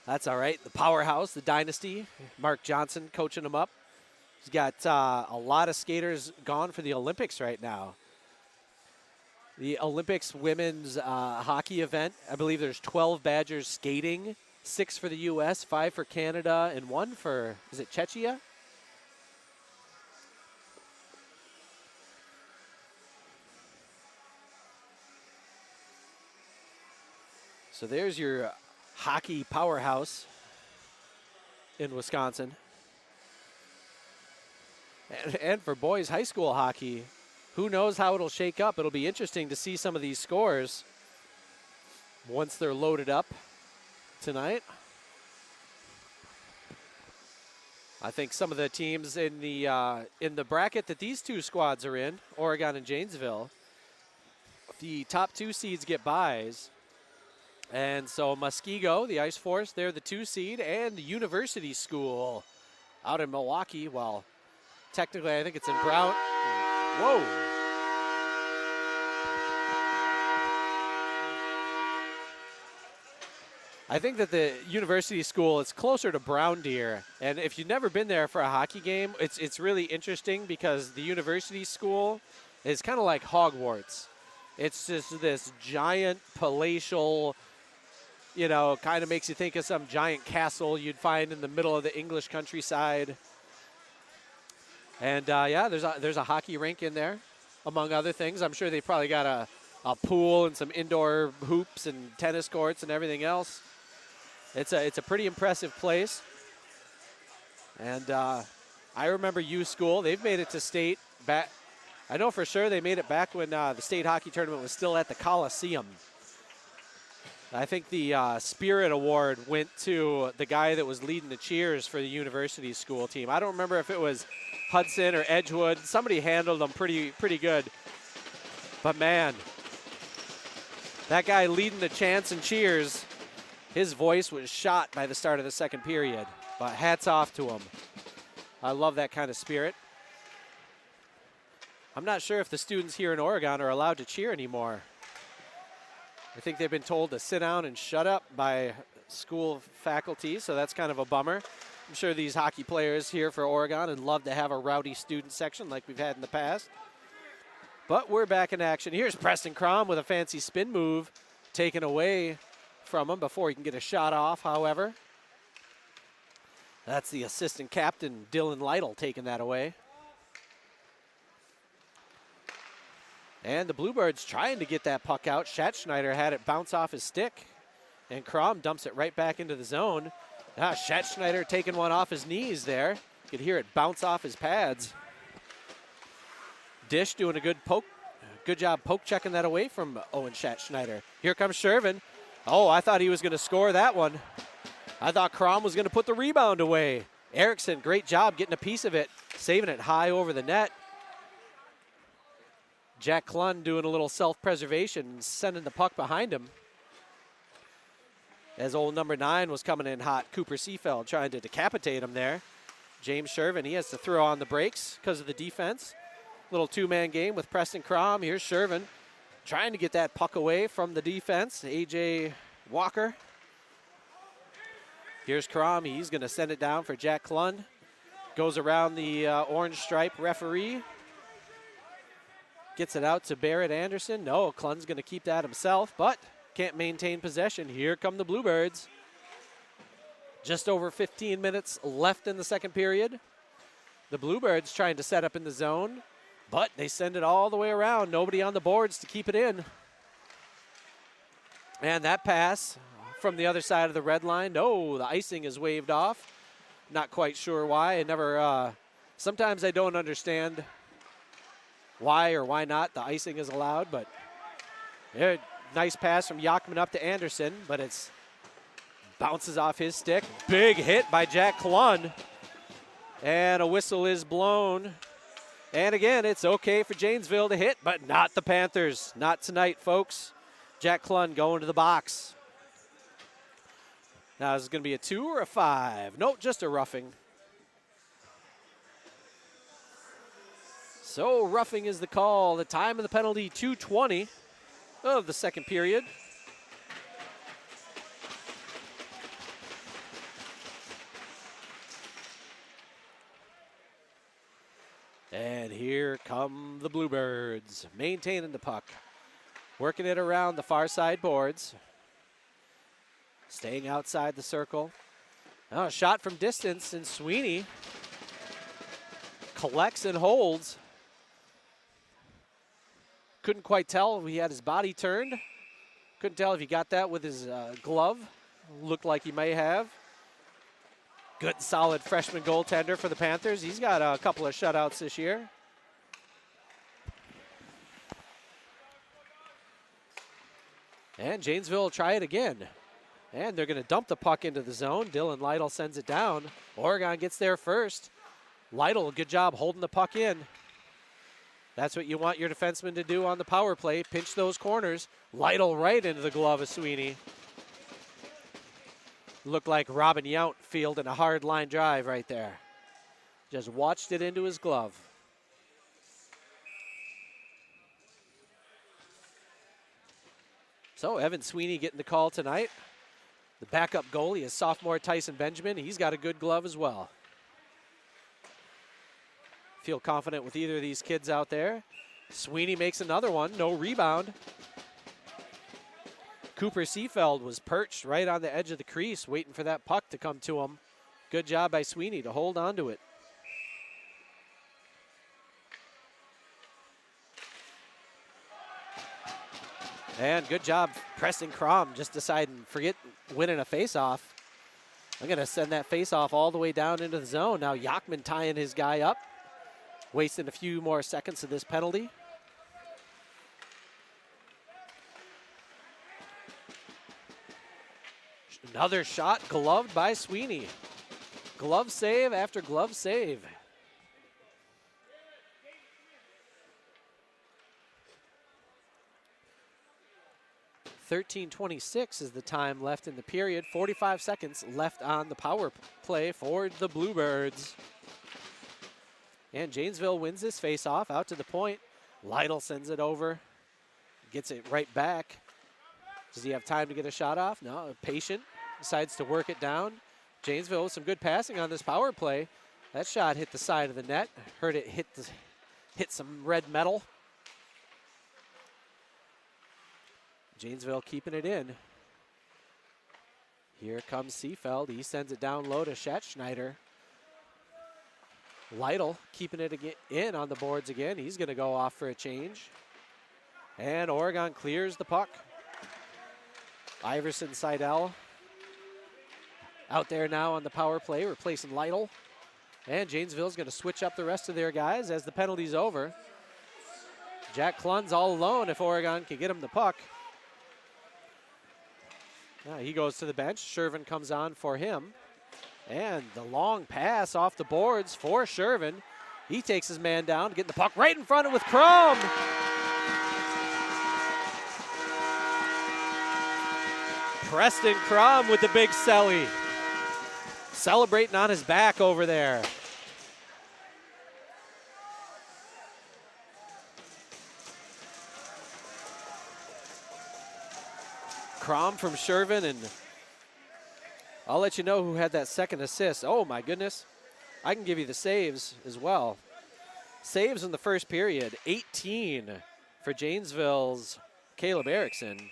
That's all right. The powerhouse, the dynasty, Mark Johnson coaching them up. He's got a lot of skaters gone for the Olympics right now. The Olympics women's hockey event, I believe there's 12 Badgers skating, 6 for the U.S., 5 for Canada, and 1 for, is it Czechia? So there's your hockey powerhouse in Wisconsin. And for boys high school hockey, who knows how it'll shake up. It'll be interesting to see some of these scores once they're loaded up tonight. I think some of the teams in the bracket that these two squads are in, Oregon and Janesville, the top 2 seeds get byes. And so Muskego, the Ice Force, they're the 2 seed, and the University School out in Milwaukee. Well, technically I think it's in Brown. Whoa. I think that the University School is closer to Brown Deer. And if you've never been there for a hockey game, it's really interesting because the University School is kind of like Hogwarts. It's just this giant palatial, you know, kind of makes you think of some giant castle you'd find in the middle of the English countryside. And yeah, there's a hockey rink in there, among other things. I'm sure they probably got a pool and some indoor hoops and tennis courts and everything else. It's a pretty impressive place. And I remember U School. They've made it to state back. I know for sure they made it back when the state hockey tournament was still at the Coliseum. I think the Spirit Award went to the guy that was leading the cheers for the University School team. I don't remember if it was Hudson or Edgewood. Somebody handled them pretty good. But man, that guy leading the chants and cheers, his voice was shot by the start of the second period. But hats off to him. I love that kind of spirit. I'm not sure if the students here in Oregon are allowed to cheer anymore. I think they've been told to sit down and shut up by school faculty, so that's kind of a bummer. I'm sure these hockey players here for Oregon would love to have a rowdy student section like we've had in the past. But we're back in action. Here's Preston Crom with a fancy spin move taken away from him before he can get a shot off, however. That's the assistant captain, Dylan Lytle, taking that away. And the Bluebirds trying to get that puck out. Schatzschneider had it bounce off his stick, and Crom dumps it right back into the zone. Schatzschneider taking one off his knees there. You could hear it bounce off his pads. Dish doing a good job poke checking that away from Owen Schatzschneider. Here comes Shervin. Oh, I thought he was going to score that one. I thought Crom was going to put the rebound away. Erickson, great job getting a piece of it, saving it high over the net. Jack Klund doing a little self-preservation, sending the puck behind him. As old number 9 was coming in hot, Cooper Seafeld trying to decapitate him there. James Shervin, he has to throw on the brakes because of the defense. Little 2-man game with Preston Crom. Here's Shervin trying to get that puck away from the defense. A.J. Walker. Here's Crom. He's going to send it down for Jack Klund. Goes around the orange stripe referee. Gets it out to Barrett Anderson. No, Klund's going to keep that himself, but can't maintain possession. Here come the Bluebirds. Just over 15 minutes left in the second period. The Bluebirds trying to set up in the zone. But they send it all the way around. Nobody on the boards to keep it in. And that pass from the other side of the red line. No, the icing is waved off. Not quite sure why. Sometimes I don't understand why or why not the icing is allowed, but nice pass from Yachman up to Anderson, but it's bounces off his stick. Big hit by Jack Klun. And a whistle is blown. And again, it's okay for Janesville to hit, but not the Panthers. Not tonight, folks. Jack Klun going to the box. Now, is it going to be a 2 or a 5? Nope, just a roughing. So roughing is the call. The time of the penalty, 2:20 of the second period. And here come the Bluebirds, maintaining the puck. Working it around the far side boards. Staying outside the circle. Oh, a shot from distance, and Sweeney collects and holds. Couldn't quite tell if he had his body turned. Couldn't tell if he got that with his glove. Looked like he may have. Good, solid freshman goaltender for the Panthers. He's got a couple of shutouts this year. And Janesville will try it again. And they're going to dump the puck into the zone. Dylan Lytle sends it down. Oregon gets there first. Lytle, good job holding the puck in. That's what you want your defenseman to do on the power play. Pinch those corners. Lytle right into the glove of Sweeney. Looked like Robin Yount fielding a hard line drive right there. Just watched it into his glove. So Evan Sweeney getting the call tonight. The backup goalie is sophomore Tyson Benjamin. He's got a good glove as well. Feel confident with either of these kids out there. Sweeney makes another one, no rebound. Cooper Seafeld was perched right on the edge of the crease, waiting for that puck to come to him. Good job by Sweeney to hold on to it. And good job Preston Crom, just deciding, forget winning a faceoff. I'm going to send that faceoff all the way down into the zone. Now Yachman tying his guy up, wasting a few more seconds of this penalty. Another shot gloved by Sweeney. Glove save after glove save. .13:26 is the time left in the period. 45 seconds left on the power play for the Bluebirds. And Janesville wins this faceoff out to the point. Lytle sends it over. Gets it right back. Does he have time to get a shot off? No, patient. Decides to work it down. Janesville with some good passing on this power play. That shot hit the side of the net. Heard it hit some red metal. Janesville keeping it in. Here comes Seafeld. He sends it down low to Schatschneider. Lytle keeping it in on the boards again. He's going to go off for a change. And Oregon clears the puck. Iverson Seidel out there now on the power play, replacing Lytle. And Janesville's going to switch up the rest of their guys as the penalty's over. Jack Klun's all alone if Oregon can get him the puck. He goes to the bench. Shervin comes on for him. And the long pass off the boards for Shervin. He takes his man down, getting the puck right in front of with Crum. Preston Crum with the big celly. Celebrating on his back over there. Crom from Shervin, and I'll let you know who had that second assist. Oh my goodness. I can give you the saves as well. Saves in the first period, 18 for Janesville's Caleb Erickson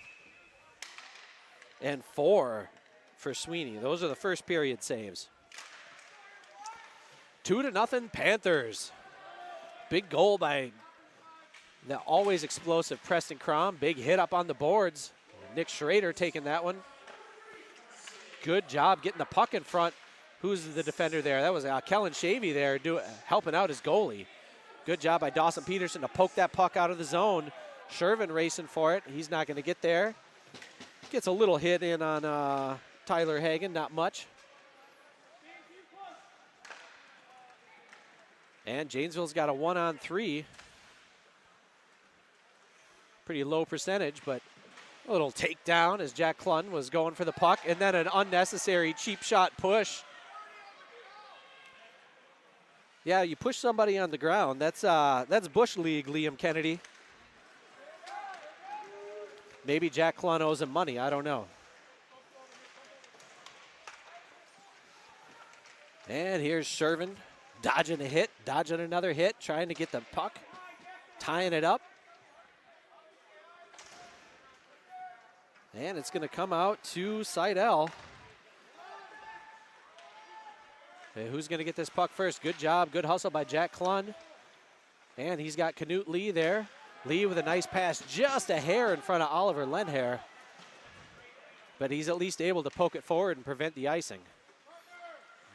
and 4 for Sweeney. Those are the first period saves. 2-0 Panthers. Big goal by The always explosive Preston Crom. Big hit up on the boards. Nick Schrader taking that one. Good job getting the puck in front. Who's the defender there? That was Kellen Shavy there helping out his goalie. Good job by Dawson Peterson to poke that puck out of the zone. Shervin racing for it. He's not going to get there. Gets a little hit in on Tyler Hagen, not much. And Janesville's got a 1-on-3. Pretty low percentage, but a little takedown as Jack Klun was going for the puck, and then an unnecessary cheap shot push. Yeah, you push somebody on the ground. That's Bush League, Liam Kennedy. Maybe Jack Klun owes him money. I don't know. And here's Shervin dodging a hit, dodging another hit, trying to get the puck, tying it up. And it's going to come out to Seidel. Okay, who's going to get this puck first? Good job, good hustle by Jack Klun. And he's got Knut Lee there. Lee with a nice pass, just a hair in front of Oliver Lenhair. But he's at least able to poke it forward and prevent the icing.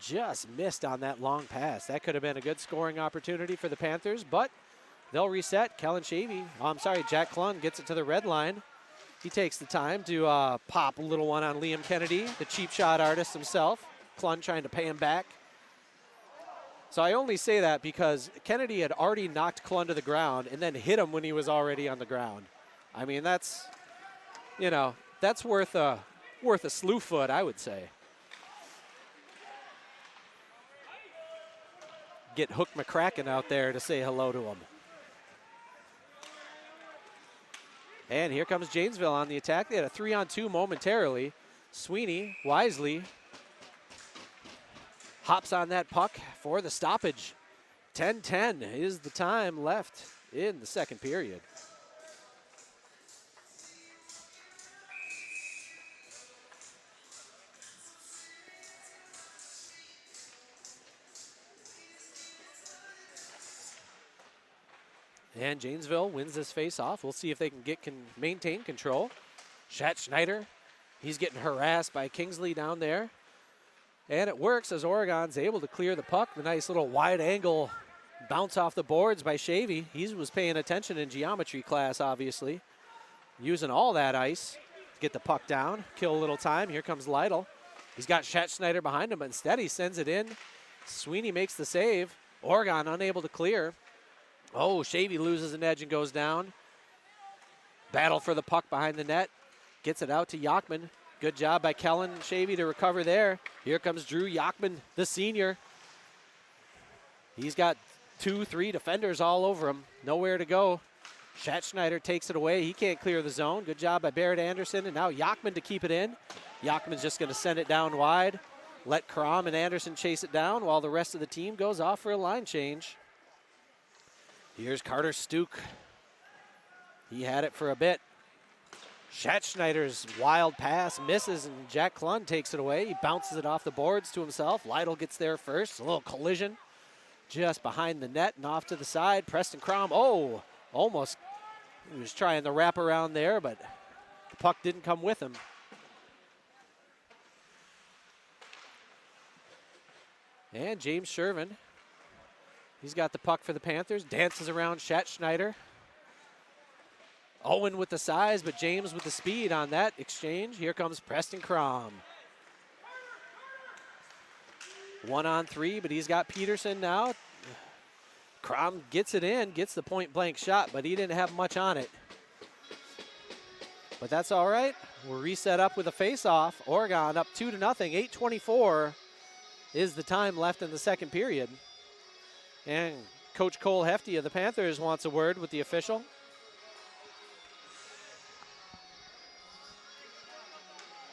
Just missed on that long pass. That could have been a good scoring opportunity for the Panthers, but they'll reset. Kellen Shavy, Jack Klun gets it to the red line. He takes the time to pop a little one on Liam Kennedy, the cheap shot artist himself. Klun trying to pay him back. So I only say that because Kennedy had already knocked Klun to the ground and then hit him when he was already on the ground. I mean, that's worth a slew foot, I would say. Get Hook McCracken out there to say hello to him. And here comes Janesville on the attack. They had a 3-on-2 momentarily. Sweeney wisely hops on that puck for the stoppage. 10-10 is the time left in the second period. And Janesville wins this face-off. We'll see if they can maintain control. Schneider, he's getting harassed by Kingsley down there. And it works as Oregon's able to clear the puck. The nice little wide angle bounce off the boards by Shavy. He was paying attention in geometry class, obviously. Using all that ice to get the puck down, kill a little time. Here comes Lytle. He's got Schneider behind him, but instead he sends it in. Sweeney makes the save. Oregon unable to clear. Oh, Shavy loses an edge and goes down. Battle for the puck behind the net. Gets it out to Yachman. Good job by Kellen Shavy to recover there. Here comes Drew Yachman, the senior. He's got 2-3 defenders all over him. Nowhere to go. Schneider takes it away. He can't clear the zone. Good job by Barrett Anderson. And now Yachman to keep it in. Yachman's just going to send it down wide. Let Crom and Anderson chase it down while the rest of the team goes off for a line change. Here's Carter Stuke. He had it for a bit. Schneider's wild pass misses, and Jack Klun takes it away. He bounces it off the boards to himself. Lytle gets there first. A little collision just behind the net and off to the side. Preston Crom, almost. He was trying the wrap around there, but the puck didn't come with him. And James Shervin. He's got the puck for the Panthers, dances around Schneider. Owen with the size, but James with the speed on that exchange. Here comes Preston Crom. 1-on-3, but he's got Peterson now. Crom gets it in, gets the point-blank shot, but he didn't have much on it. But that's all right. We'll reset up with a face-off. Oregon up 2-0, 8:24 is the time left in the second period. And Coach Cole Hefty of the Panthers wants a word with the official.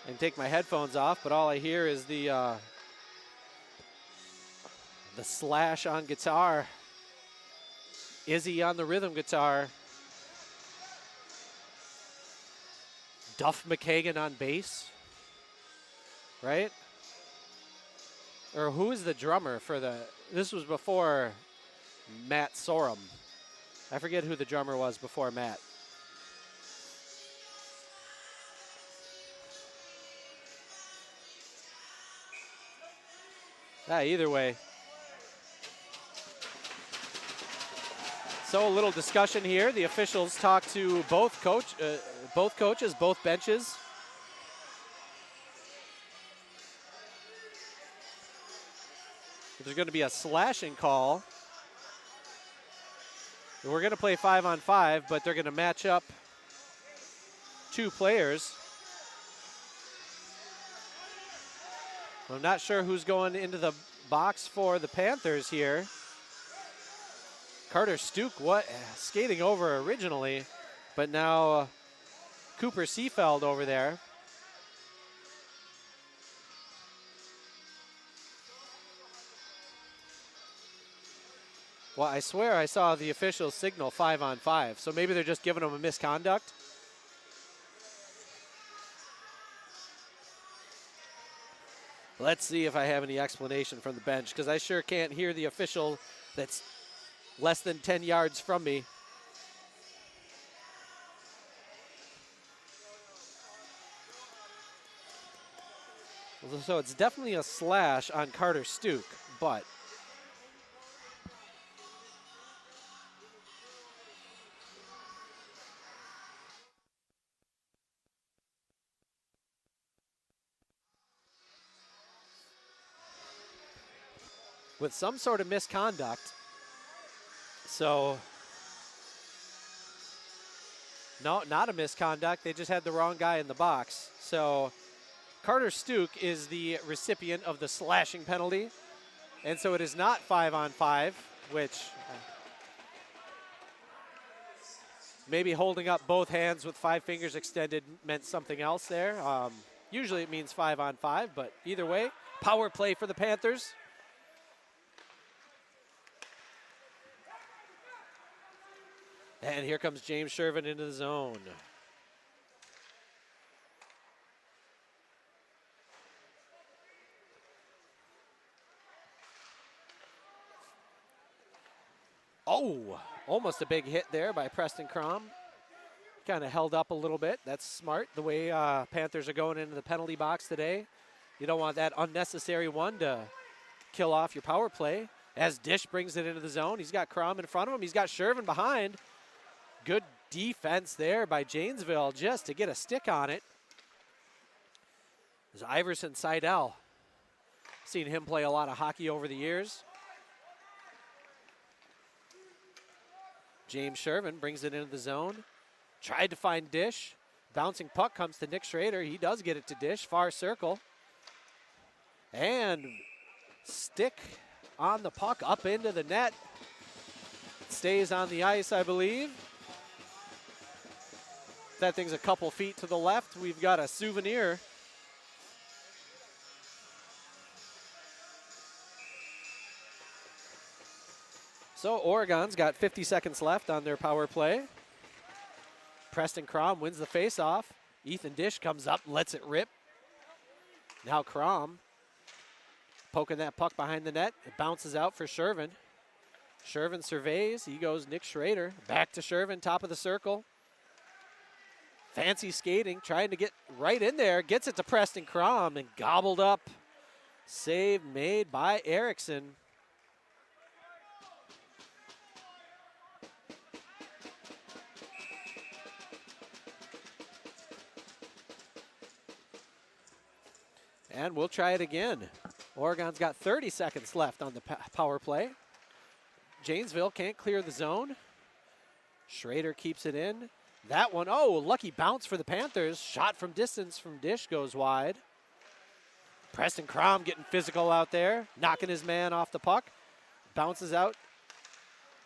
And take my headphones off, but all I hear is the slash on guitar. Izzy on the rhythm guitar. Duff McKagan on bass, right? Or who is the drummer for the, this was before Matt Sorum. I forget who the drummer was before Matt. Either way. So a little discussion here. The officials talk to both coaches, both benches. There's going to be a slashing call. We're going to play 5-on-5, but they're going to match up 2 players. I'm not sure who's going into the box for the Panthers here. Carter Stuke skating over originally, but now Cooper Seefeld over there. Well, I swear I saw the officials signal 5-on-5, so maybe they're just giving them a misconduct. Let's see if I have any explanation from the bench, because I sure can't hear the official that's less than 10 yards from me. So it's definitely a slash on Carter Stuke, but with some sort of misconduct. So, no, not a misconduct. They just had the wrong guy in the box. So, Carter Stuke is the recipient of the slashing penalty. And so it is not 5-on-5, which maybe holding up both hands with 5 fingers extended meant something else there. Usually it means 5-on-5, but either way, power play for the Panthers. And here comes James Shervin into the zone. Oh, almost a big hit there by Preston Crom. Kind of held up a little bit. That's smart, the way Panthers are going into the penalty box today. You don't want that unnecessary one to kill off your power play. As Dish brings it into the zone, he's got Crom in front of him. He's got Shervin behind. Good defense there by Janesville just to get a stick on it. There's Iverson Seidel. Seen him play a lot of hockey over the years. James Shervin brings it into the zone. Tried to find Dish. Bouncing puck comes to Nick Schrader. He does get it to Dish. Far circle. And stick on the puck up into the net. Stays on the ice, I believe. That thing's a couple feet to the left. We've got a souvenir. So Oregon's got 50 seconds left on their power play. Preston Crom wins the faceoff. Ethan Dish comes up, lets it rip. Now Crom poking that puck behind the net. It bounces out for Shervin. Shervin surveys. He goes Nick Schrader. Back to Shervin, top of the circle. Fancy skating, trying to get right in there. Gets it to Preston Crom and gobbled up. Save made by Erickson. And we'll try it again. Oregon's got 30 seconds left on the power play. Janesville can't clear the zone. Schrader keeps it in. That one, oh, lucky bounce for the Panthers. Shot from distance from Dish goes wide. Preston Crom getting physical out there, knocking his man off the puck. Bounces out.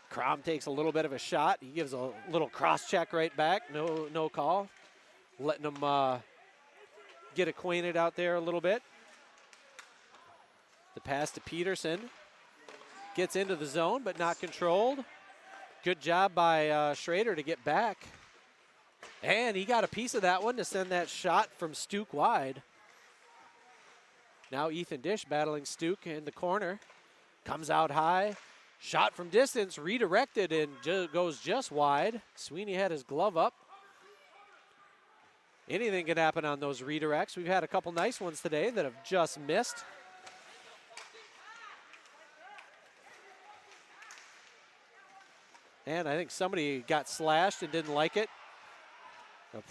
Crom takes a little bit of a shot. He gives a little cross check right back. No call. Letting him get acquainted out there a little bit. The pass to Peterson. Gets into the zone, but not controlled. Good job by Schrader to get back. And he got a piece of that one to send that shot from Stuke wide. Now Ethan Dish battling Stuke in the corner. Comes out high. Shot from distance, redirected, and goes just wide. Sweeney had his glove up. Anything can happen on those redirects. We've had a couple nice ones today that have just missed. And I think somebody got slashed and didn't like it.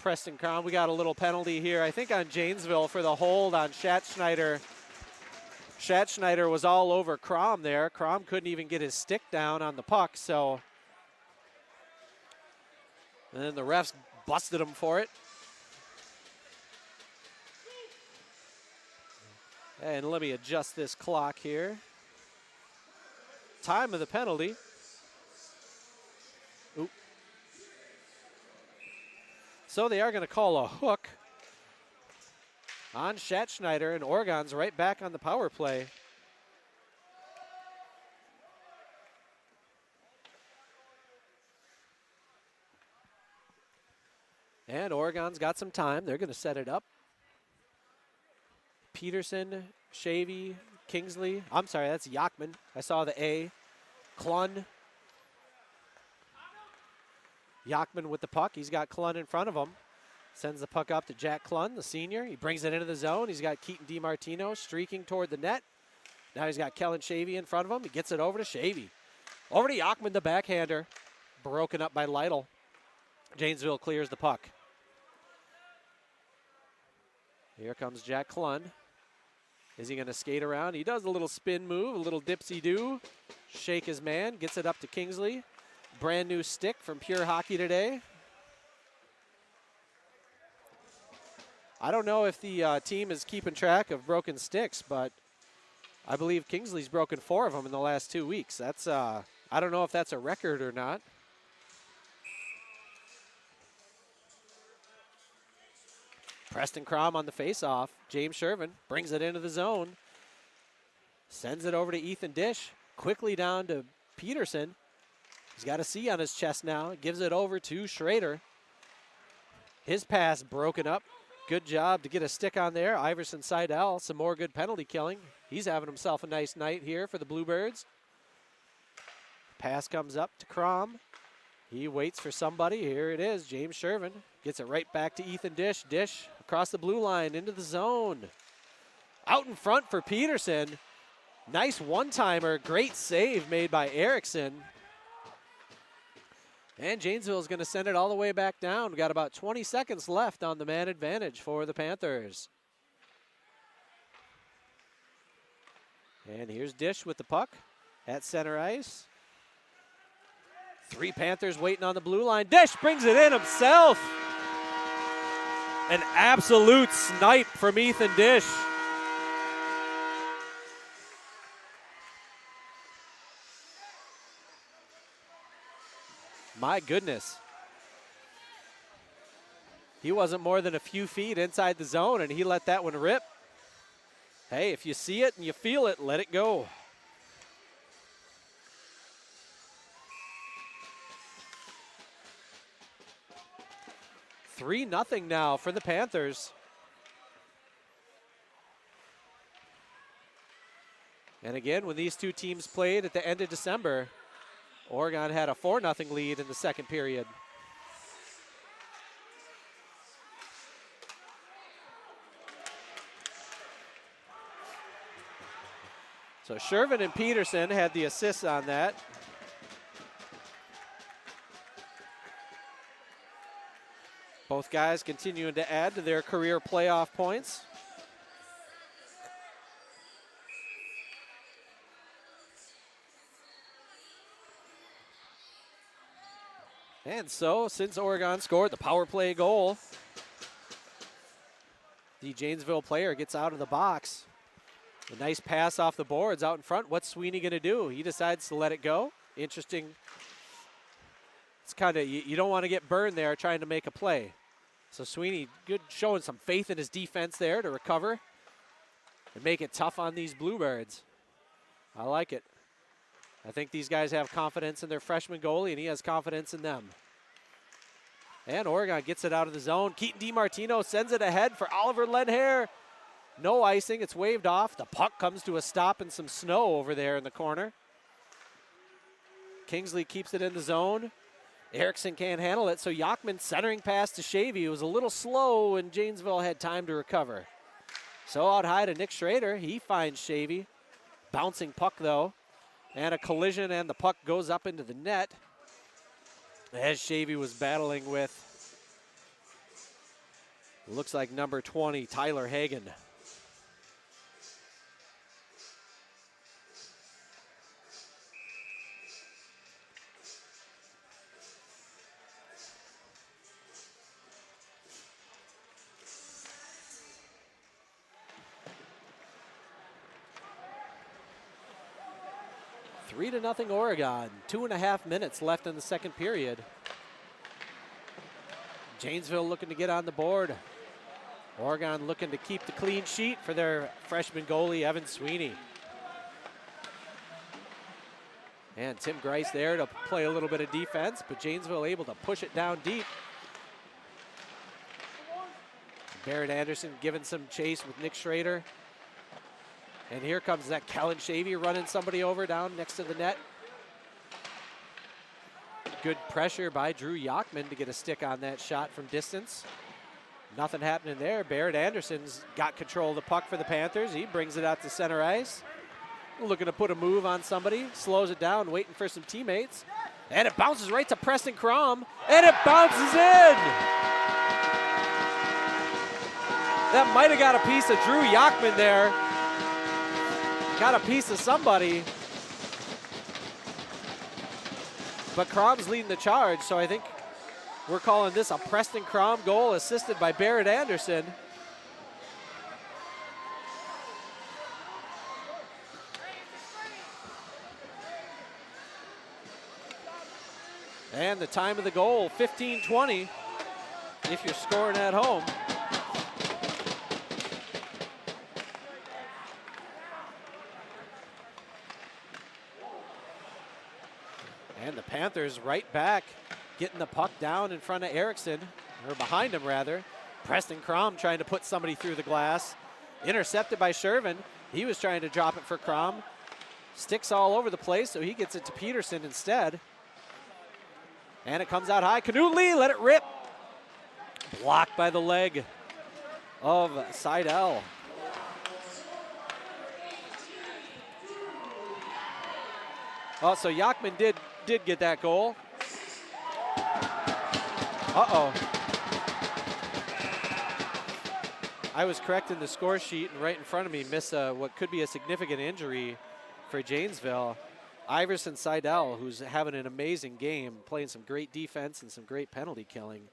Preston Crom, we got a little penalty here, I think on Janesville for the hold on Schatzschneider. Schatzschneider was all over Crom there. Crom couldn't even get his stick down on the puck, so. And then the refs busted him for it. And let me adjust this clock here. Time of the penalty. Oop. So they are going to call a hook on Schatzschneider, and Oregon's right back on the power play. And Oregon's got some time. They're going to set it up. Peterson, Shavy, Kingsley. I'm sorry, that's Yachman. I saw the A. Klun. Yachman with the puck. He's got Klun in front of him. Sends the puck up to Jack Klun, the senior. He brings it into the zone. He's got Keaton DiMartino streaking toward the net. Now he's got Kellen Shavy in front of him. He gets it over to Shavy. Over to Yachman, the backhander. Broken up by Lytle. Janesville clears the puck. Here comes Jack Klun. Is he going to skate around? He does a little spin move, a little dipsy-do. Shake his man, gets it up to Kingsley. Brand new stick from Pure Hockey today. I don't know if the team is keeping track of broken sticks, but I believe Kingsley's broken 4 of them in the last 2 weeks. That's I don't know if that's a record or not. Preston Crom on the faceoff. James Shervin brings it into the zone. Sends it over to Ethan Dish. Quickly down to Peterson. He's got a C on his chest now. Gives it over to Schrader. His pass broken up. Good job to get a stick on there. Iverson Seidel, some more good penalty killing. He's having himself a nice night here for the Bluebirds. Pass comes up to Crom. He waits for somebody. Here it is, James Shervin. Gets it right back to Ethan Dish. Dish across the blue line into the zone. Out in front for Peterson. Nice one-timer. Great save made by Erickson. And Janesville is going to send it all the way back down. We've got about 20 seconds left on the man advantage for the Panthers. And here's Dish with the puck at center ice. 3 Panthers waiting on the blue line. Dish brings it in himself. An absolute snipe from Ethan Dish. My goodness. He wasn't more than a few feet inside the zone, and he let that one rip. Hey, if you see it and you feel it, let it go. Three 0 now for the Panthers. And again, when these two teams played at the end of December, Oregon had a 4-0 lead in the second period. So Shervin and Peterson had the assists on that. Both guys continuing to add to their career playoff points. And so, since Oregon scored the power play goal, the Janesville player gets out of the box. A nice pass off the boards out in front. What's Sweeney going to do? He decides to let it go. Interesting. It's kind of, you don't want to get burned there trying to make a play. So Sweeney, good, showing some faith in his defense there to recover and make it tough on these Bluebirds. I like it. I think these guys have confidence in their freshman goalie, and he has confidence in them. And Oregon gets it out of the zone. Keaton DiMartino sends it ahead for Oliver Ledhair. No icing. It's waved off. The puck comes to a stop in some snow over there in the corner. Kingsley keeps it in the zone. Erickson can't handle it, so Yachman centering pass to Shavy. It was a little slow, and Janesville had time to recover. So out high to Nick Schrader. He finds Shavy. Bouncing puck, though. And a collision, and the puck goes up into the net as Shavy was battling with, looks like number 20, Tyler Hagan. Three to nothing Oregon. 2.5 minutes left in the second period. Janesville looking to get on the board. Oregon looking to keep the clean sheet for their freshman goalie, Evan Sweeney. And Tim Grice there to play a little bit of defense, but Janesville able to push it down deep. Barrett Anderson giving some chase with Nick Schrader. And here comes that Kellen Shavy running somebody over down next to the net. Good pressure by Drew Yachman to get a stick on that shot from distance. Nothing happening there. Barrett Anderson's got control of the puck for the Panthers. He brings it out to center ice. Looking to put a move on somebody. Slows it down, waiting for some teammates. And it bounces right to Preston Crom. And it bounces in! That might have got a piece of Drew Yachman there. Got a piece of somebody. But Crom's leading the charge, so I think we're calling this a Preston Crom goal assisted by Barrett Anderson. And the time of the goal, 15:20, if you're scoring at home. And the Panthers right back, getting the puck down in front of Erickson, or behind him rather. Preston Crom trying to put somebody through the glass. Intercepted by Shervin. He was trying to drop it for Crom. Sticks all over the place, so he gets it to Peterson instead. And it comes out high. Canute Lee, let it rip. Blocked by the leg of Seidel. Oh, so Yachman did get that goal. Uh-oh. I was correcting the score sheet, and right in front of me, miss what could be a significant injury for Janesville. Iverson Seidel, who's having an amazing game, playing some great defense and some great penalty killing.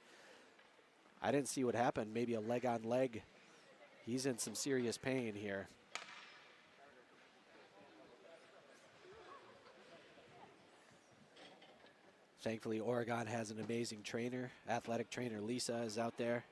I didn't see what happened. Maybe a leg on leg. He's in some serious pain here. Thankfully, Oregon has an amazing trainer. Athletic trainer Lisa is out there.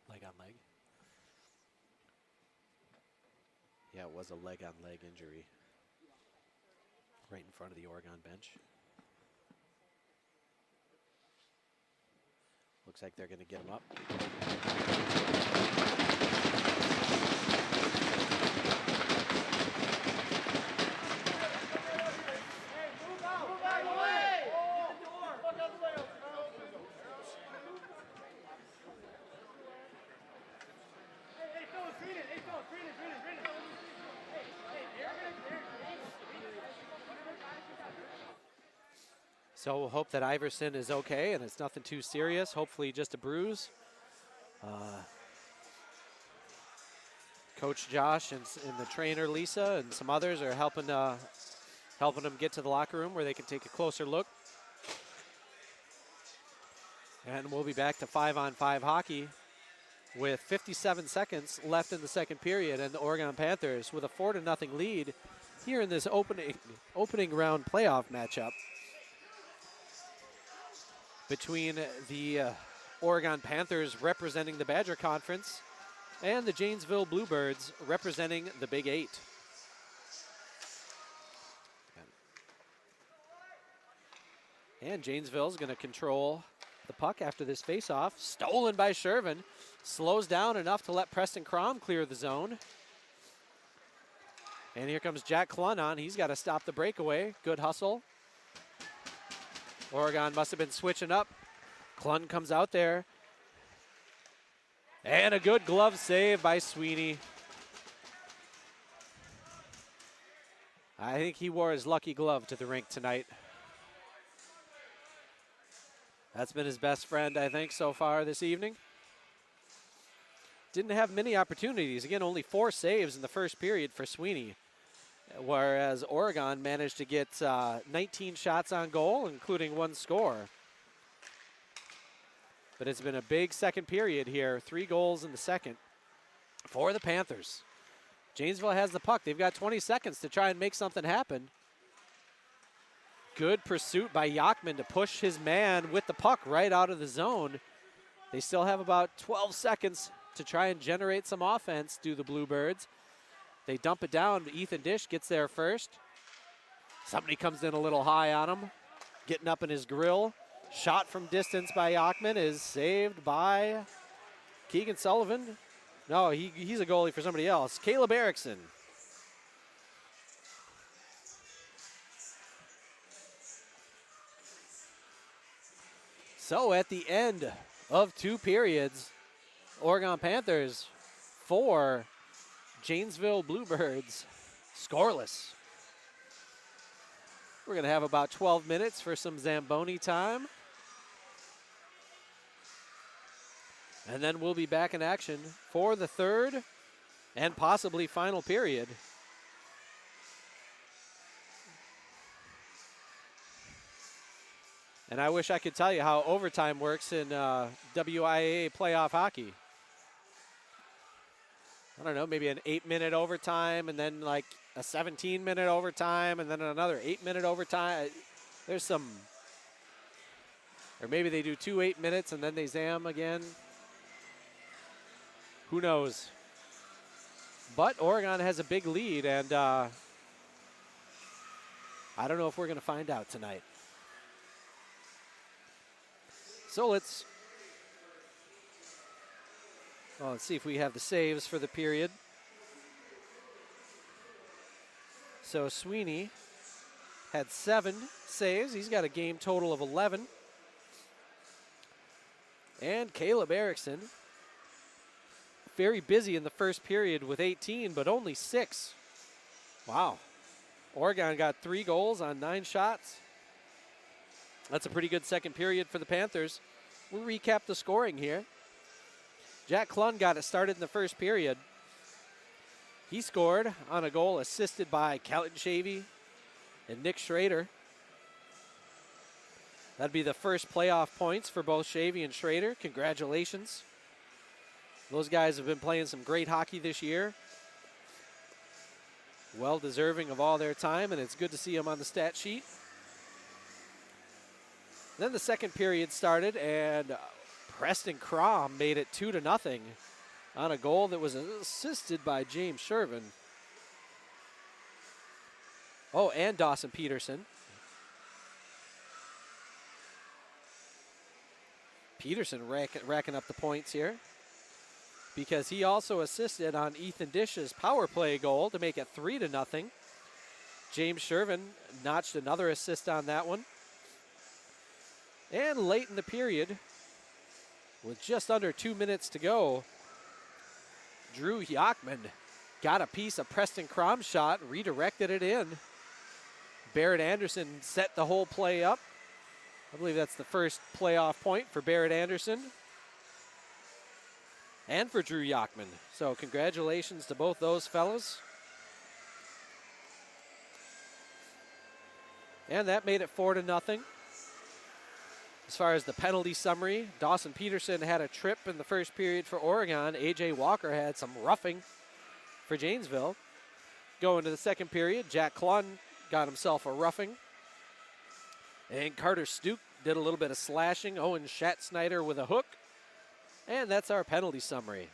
Leg on leg. Yeah, it was a leg on leg injury. Right in front of the Oregon bench. Looks like they're going to get him up. So we'll hope that Iverson is okay and it's nothing too serious. Hopefully just a bruise. Coach Josh and the trainer Lisa and some others are helping them get to the locker room where they can take a closer look. And we'll be back to 5-on-5 hockey with 57 seconds left in the second period, and the Oregon Panthers with a 4-0 lead here in this opening round playoff matchup between the Oregon Panthers representing the Badger Conference and the Janesville Bluebirds representing the Big Eight. And Janesville's going to control the puck after this faceoff. Stolen by Shervin. Slows down enough to let Preston Crom clear the zone. And here comes Jack Clun on. He's got to stop the breakaway. Good hustle. Oregon must have been switching up. Clun comes out there. And a good glove save by Sweeney. I think he wore his lucky glove to the rink tonight. That's been his best friend, I think, so far this evening. Didn't have many opportunities. Again, only 4 saves in the first period for Sweeney, whereas Oregon managed to get 19 shots on goal, including 1 score. But it's been a big second period here. 3 goals in the second for the Panthers. Janesville has the puck. They've got 20 seconds to try and make something happen. Good pursuit by Yachman to push his man with the puck right out of the zone. They still have about 12 seconds to try and generate some offense, do the Bluebirds. They dump it down. Ethan Dish gets there first. Somebody comes in a little high on him, getting up in his grill. Shot from distance by Yachman is saved by Keegan Sullivan. No, he's a goalie for somebody else. Caleb Erickson. So at the end of 2 periods, Oregon Panthers 4, Janesville Bluebirds scoreless. We're going to have about 12 minutes for some Zamboni time. And then we'll be back in action for the third and possibly final period. And I wish I could tell you how overtime works in WIAA playoff hockey. I don't know, maybe an 8-minute overtime and then like a 17-minute overtime and then another 8-minute overtime. There's some, or maybe they do 2 8 minutes and then they zam again. Who knows? But Oregon has a big lead, and I don't know if we're going to find out tonight. So let's see if we have the saves for the period. So Sweeney had 7 saves. He's got a game total of 11. And Caleb Erickson, very busy in the first period with 18, but only 6. Wow. Oregon got 3 goals on 9 shots. That's a pretty good second period for the Panthers. We'll recap the scoring here. Jack Clun got it started in the first period. He scored on a goal assisted by Kelton Shavy and Nick Schrader. That'd be the first playoff points for both Shavy and Schrader. Congratulations. Those guys have been playing some great hockey this year. Well deserving of all their time, and it's good to see them on the stat sheet. Then the second period started, and Preston Crom made it 2-0 on a goal that was assisted by James Shervin. Oh, and Dawson Peterson. Peterson racking up the points here, because he also assisted on Ethan Dish's power play goal to make it 3-0. James Shervin notched another assist on that one. And late in the period, with just under 2 minutes to go, Drew Yachman got a piece of Preston Crom's shot, redirected it in. Barrett Anderson set the whole play up. I believe that's the first playoff point for Barrett Anderson and for Drew Yachman. So congratulations to both those fellas. And that made it 4-0. As far as the penalty summary, Dawson Peterson had a trip in the first period for Oregon. A.J. Walker had some roughing for Janesville. Going to the second period, Jack Clun got himself a roughing. And Carter Stuke did a little bit of slashing. Owen Schatzsnyder with a hook. And that's our penalty summary.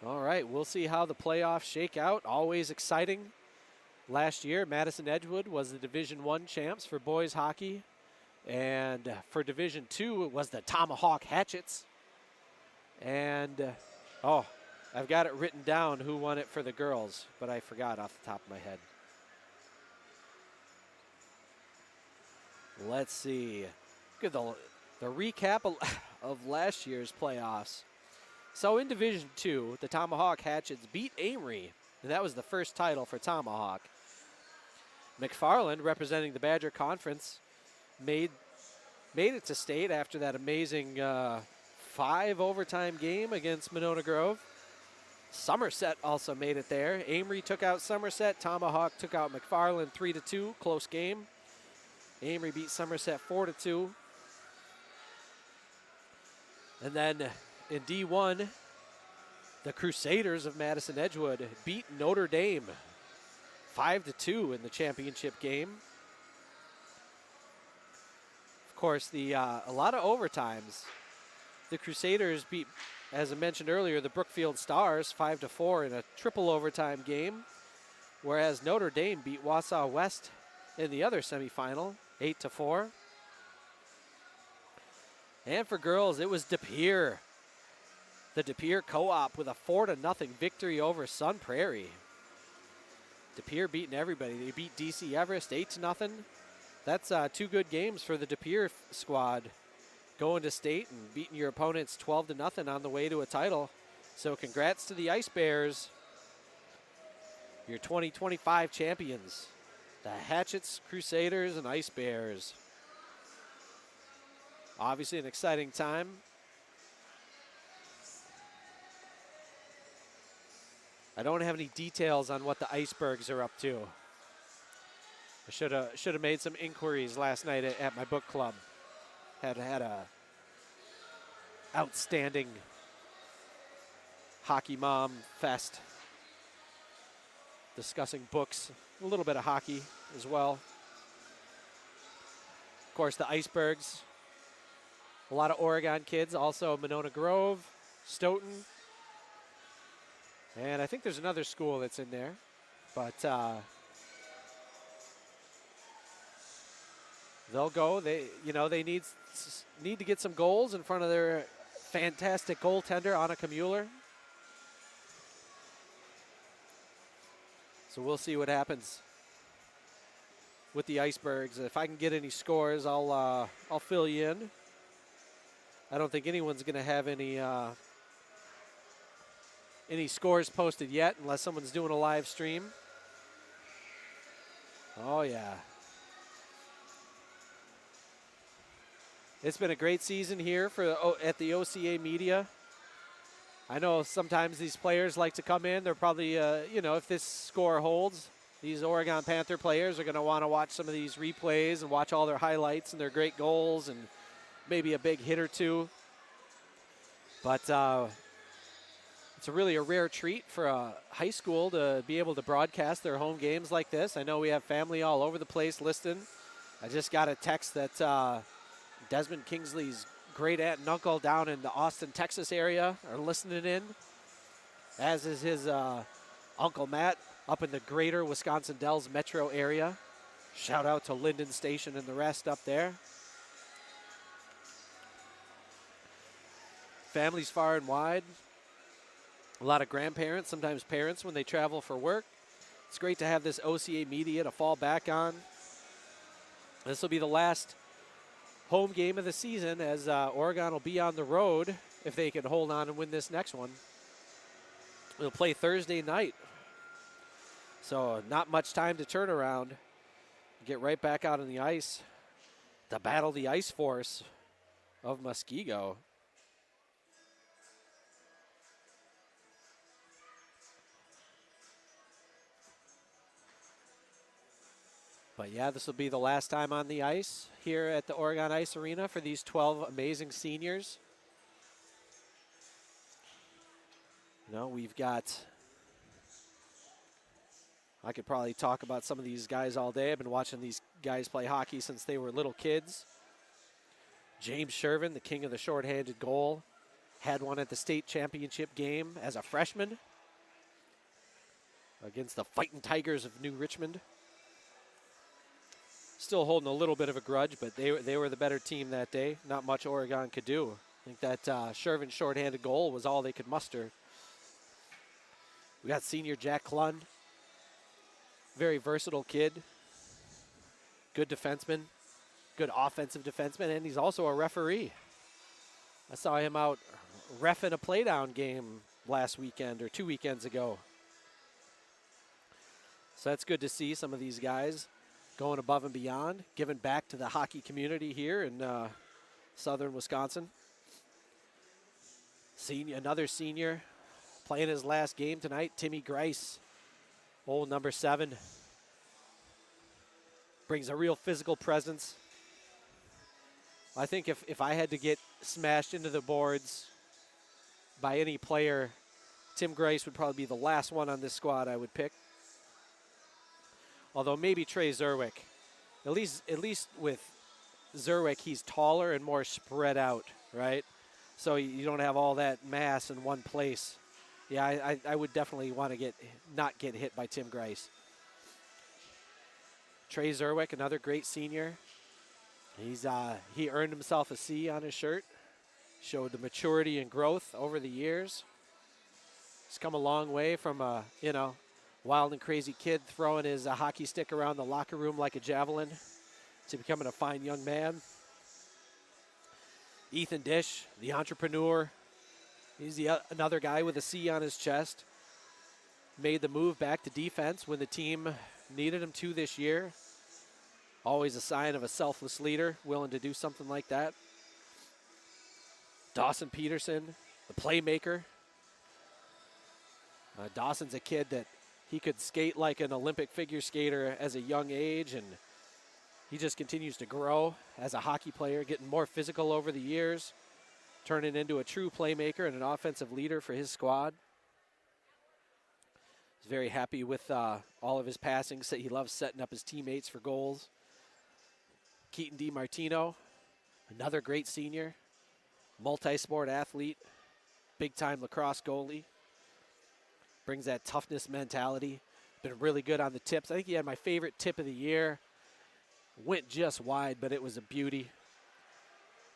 All right, we'll see how the playoffs shake out. Always exciting. Last year, Madison Edgewood was the Division I champs for boys hockey. And for Division II, it was the Tomahawk Hatchets. And, I've got it written down who won it for the girls, but I forgot off the top of my head. Let's see. Look at the recap of last year's playoffs. So in Division II, the Tomahawk Hatchets beat Amory, and that was the first title for Tomahawk. McFarland, representing the Badger Conference, made it to state after that amazing 5 overtime game against Monona Grove. Somerset also made it there. Amory took out Somerset. Tomahawk took out McFarland 3-2. Close game. Amory beat Somerset 4-2. And then in D1, the Crusaders of Madison Edgewood beat Notre Dame 5-2 in the championship game. Of course, a lot of overtimes. The Crusaders beat, as I mentioned earlier, the Brookfield Stars 5-4 in a triple overtime game, whereas Notre Dame beat Wausau West in the other semifinal 8-4. And for girls, it was De Pere. The De Pere Co-op with a 4-0 victory over Sun Prairie. De Pere beating everybody. They beat DC Everest 8-0. That's 2 good games for the De Pere squad, going to state and beating your opponents 12-0 on the way to a title. So congrats to the Ice Bears, your 2025 champions, the Hatchets, Crusaders, and Ice Bears. Obviously an exciting time. I don't have any details on what the Icebergs are up to. I should have made some inquiries last night at my book club. Had a outstanding hockey mom fest, discussing books, a little bit of hockey as well. Of course, the Icebergs, a lot of Oregon kids, also Monona Grove, Stoughton, and I think there's another school that's in there, but they'll go. They need to get some goals in front of their fantastic goaltender, Annika Mueller. So we'll see what happens with the Icebergs. If I can get any scores, I'll fill you in. I don't think anyone's going to have any scores posted yet unless someone's doing a live stream. Oh, yeah. It's been a great season here at the OCA Media. I know sometimes these players like to come in. They're probably, if this score holds, these Oregon Panther players are going to want to watch some of these replays and watch all their highlights and their great goals and maybe a big hit or two. But it's really a rare treat for a high school to be able to broadcast their home games like this. I know we have family all over the place listening. I just got a text that Desmond Kingsley's great aunt and uncle down in the Austin, Texas area are listening in, as is his Uncle Matt up in the greater Wisconsin Dells metro area. Shout out to Linden Station and the rest up there. Families far and wide. A lot of grandparents, sometimes parents when they travel for work. It's great to have this OCA Media to fall back on. This will be the last home game of the season, as Oregon will be on the road if they can hold on and win this next one. We'll play Thursday night, so not much time to turn around. Get right back out on the ice to battle the Ice Force of Muskego. But yeah, this will be the last time on the ice here at the Oregon Ice Arena for these 12 amazing seniors. You know, we've got, I could probably talk about some of these guys all day. I've been watching these guys play hockey since they were little kids. James Shervin, the king of the shorthanded goal, had one at the state championship game as a freshman against the Fighting Tigers of New Richmond. Still holding a little bit of a grudge, but they were the better team that day. Not much Oregon could do. I think that Shervin shorthanded goal was all they could muster. We got senior Jack Klund. Very versatile kid. Good defenseman. Good offensive defenseman, and he's also a referee. I saw him out reffing a playdown game last weekend or 2 weekends ago. So that's good to see some of these guys going above and beyond, giving back to the hockey community here in southern Wisconsin. Another senior playing his last game tonight, Timmy Grice, old number 7. Brings a real physical presence. I think if I had to get smashed into the boards by any player, Tim Grice would probably be the last one on this squad I would pick. Although maybe Trey Zerwick. At least with Zerwick, he's taller and more spread out, right? So you don't have all that mass in one place. Yeah, I would definitely want to not get hit by Tim Grice. Trey Zerwick, another great senior. He earned himself a C on his shirt. Showed the maturity and growth over the years. He's come a long way from a, wild and crazy kid throwing his hockey stick around the locker room like a javelin to becoming a fine young man. Ethan Dish, the entrepreneur. He's another guy with a C on his chest. Made the move back to defense when the team needed him to this year. Always a sign of a selfless leader, willing to do something like that. Dawson Peterson, the playmaker. Dawson's a kid that he could skate like an Olympic figure skater as a young age, and he just continues to grow as a hockey player, getting more physical over the years, turning into a true playmaker and an offensive leader for his squad. He's very happy with all of his passings. He loves setting up his teammates for goals. Keaton DiMartino, another great senior, multi-sport athlete, big-time lacrosse goalie. Brings that toughness mentality. Been really good on the tips. I think he had my favorite tip of the year. Went just wide, but it was a beauty.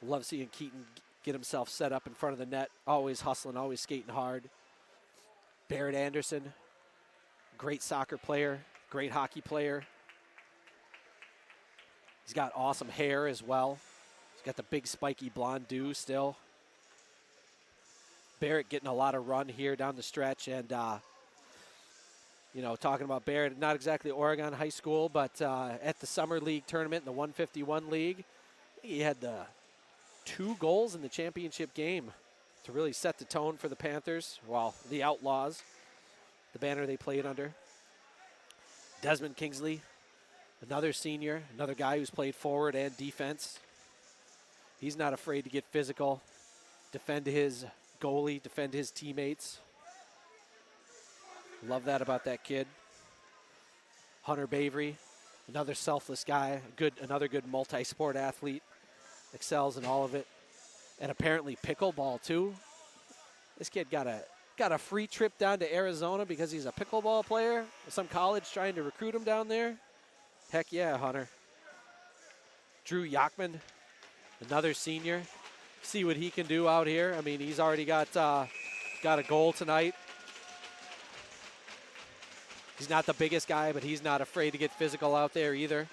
Love seeing Keaton get himself set up in front of the net. Always hustling, always skating hard. Barrett Anderson, great soccer player, great hockey player. He's got awesome hair as well. He's got the big spiky blonde do still. Barrett getting a lot of run here down the stretch, and talking about Barrett, not exactly Oregon high school, but at the summer league tournament in the 151 league, he had the 2 goals in the championship game to really set the tone for the Panthers, the Outlaws, the banner they played under. Desmond Kingsley, another senior, another guy who's played forward and defense. He's not afraid to get physical, defend his goalie, defend his teammates. Love that about that kid. Hunter Bavery, another selfless guy, another good multi-sport athlete, excels in all of it. And apparently pickleball too. This kid got a free trip down to Arizona because he's a pickleball player. Some college trying to recruit him down there. Heck yeah, Hunter. Drew Yachman, another senior. See what he can do out here. I mean, he's already got a goal tonight. He's not the biggest guy, but he's not afraid to get physical out there either.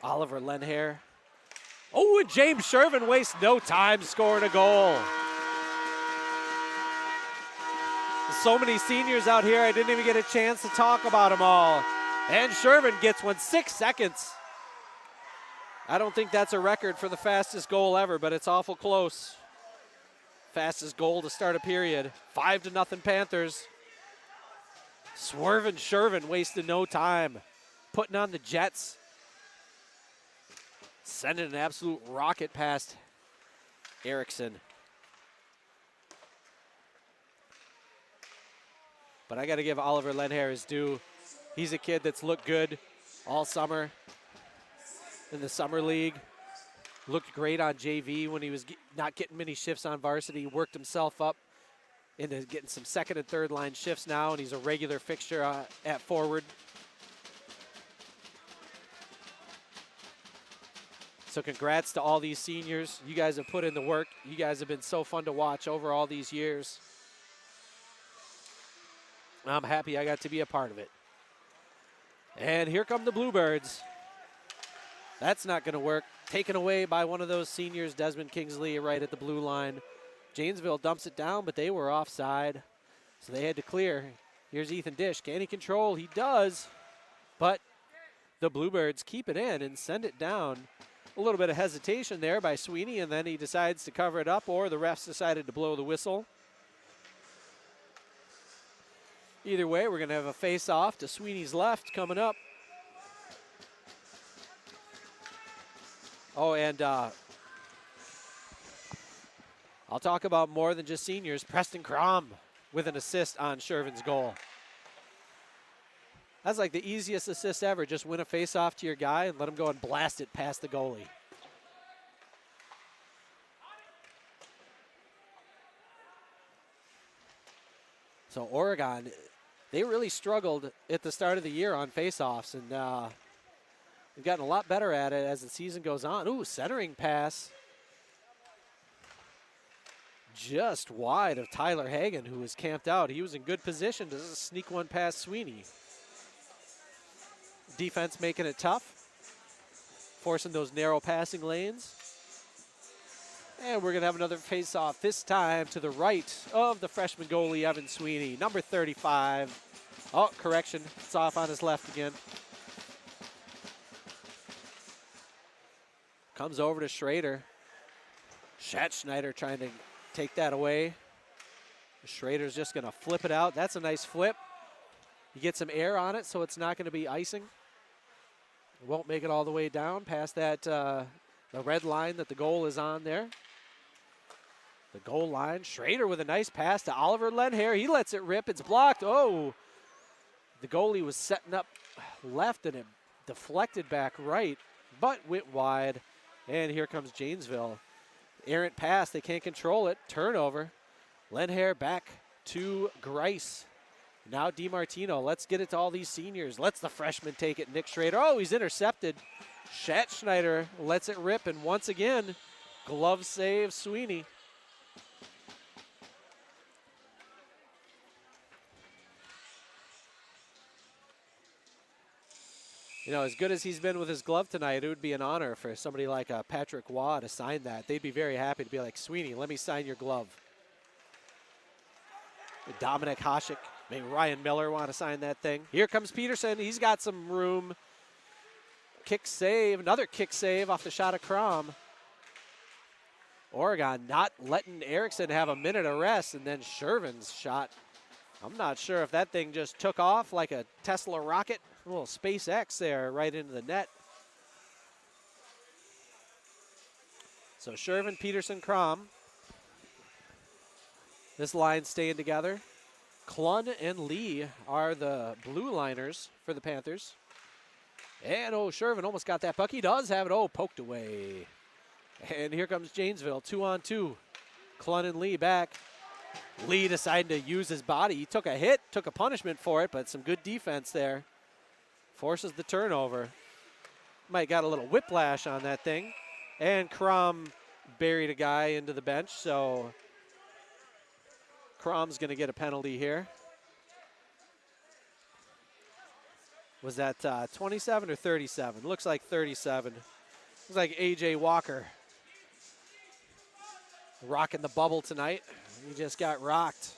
Oliver Lenhair. Oh, and James Shervin wastes no time scoring a goal. So many seniors out here, I didn't even get a chance to talk about them all. And Shervin gets one, 6 seconds. I don't think that's a record for the fastest goal ever, but it's awful close. Fastest goal to start a period. 5-0 Panthers. Swerving Shervin, wasting no time. Putting on the Jets. Sending an absolute rocket past Erickson. But I got to give Oliver Lenhair his due. He's a kid that's looked good all summer in the summer league. Looked great on JV when he was not getting many shifts on varsity. Worked himself up into getting some second and third line shifts now, and he's a regular fixture at forward. So congrats to all these seniors. You guys have put in the work. You guys have been so fun to watch over all these years. I'm happy I got to be a part of it. And here come the Bluebirds. That's not going to work. Taken away by one of those seniors, Desmond Kingsley, right at the blue line. Janesville dumps it down, but they were offside, so they had to clear. Here's Ethan Dish. Can he control? He does, but the Bluebirds keep it in and send it down. A little bit of hesitation there by Sweeney, and then he decides to cover it up, or the refs decided to blow the whistle. Either way, we're going to have a face-off to Sweeney's left coming up. Oh, and I'll talk about more than just seniors. Preston Crom with an assist on Shervin's goal. That's like the easiest assist ever. Just win a face-off to your guy and let him go and blast it past the goalie. So Oregon, they really struggled at the start of the year on face-offs, and they've gotten a lot better at it as the season goes on. Ooh, centering pass. Just wide of Tyler Hagan, who was camped out. He was in good position to sneak one past Sweeney. Defense making it tough, forcing those narrow passing lanes. And we're going to have another face-off, this time to the right of the freshman goalie, Evan Sweeney, number 35. Oh, correction, it's off on his left again. Comes over to Schrader. Schneider trying to take that away. Schrader's just going to flip it out. That's a nice flip. You get some air on it, so it's not going to be icing. It won't make it all the way down past that the red line that the goal is on there. The goal line. Schrader with a nice pass to Oliver Lenhair. He lets it rip. It's blocked. Oh, the goalie was setting up left and it deflected back right, but went wide. And here comes Janesville. Errant pass. They can't control it. Turnover. Lenhair back to Grice. Now DiMartino. Let's get it to all these seniors. Let's the freshman take it. Nick Schrader. Oh, he's intercepted. Schneider lets it rip. And once again, glove save Sweeney. You know, as good as he's been with his glove tonight, it would be an honor for somebody like Patrick Waugh to sign that. They'd be very happy to be like, Sweeney, let me sign your glove. Dominic Hasek, maybe Ryan Miller want to sign that thing. Here comes Peterson. He's got some room. Kick save, another kick save off the shot of Crom. Oregon not letting Erickson have a minute of rest, and then Shervin's shot. I'm not sure if that thing just took off like a Tesla rocket. A little SpaceX there right into the net. So Shervin, Peterson, Crom. This line staying together. Klun and Lee are the blue liners for the Panthers. And oh, Shervin almost got that puck. He does have it. Oh, poked away. And here comes Janesville, 2-on-2. Klun and Lee back. Lee decided to use his body. He took a hit, took a punishment for it, but some good defense there. Forces the turnover. Might got a little whiplash on that thing. And Crom buried a guy into the bench, so Crom's going to get a penalty here. Was that 27 or 37? Looks like 37. Looks like A.J. Walker rocking the bubble tonight. He just got rocked.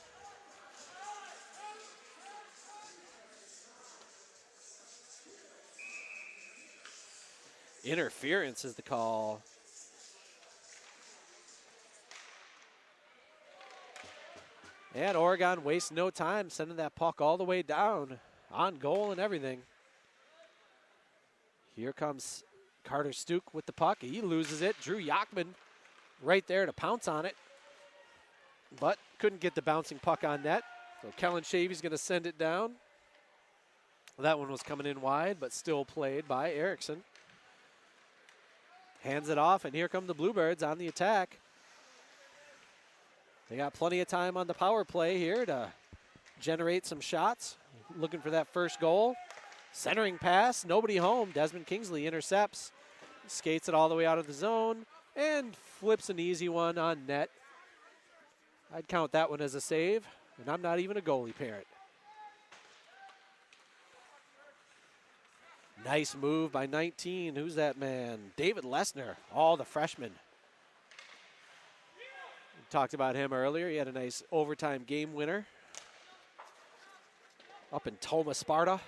Interference is the call. And Oregon wastes no time sending that puck all the way down, on goal and everything. Here comes Carter Stuke with the puck. He loses it. Drew Yachman right there to pounce on it, but couldn't get the bouncing puck on net. So Kellen Shavy's going to send it down. That one was coming in wide, but still played by Erickson. Hands it off, and here come the Bluebirds on the attack. They got plenty of time on the power play here to generate some shots. Looking for that first goal. Centering pass, nobody home. Desmond Kingsley intercepts, skates it all the way out of the zone, and flips an easy one on net. I'd count that one as a save, and I'm not even a goalie parent. Nice move by 19. Who's that man? David Lesnar, the freshman. We talked about him earlier. He had a nice overtime game winner up in Toma, Sparta.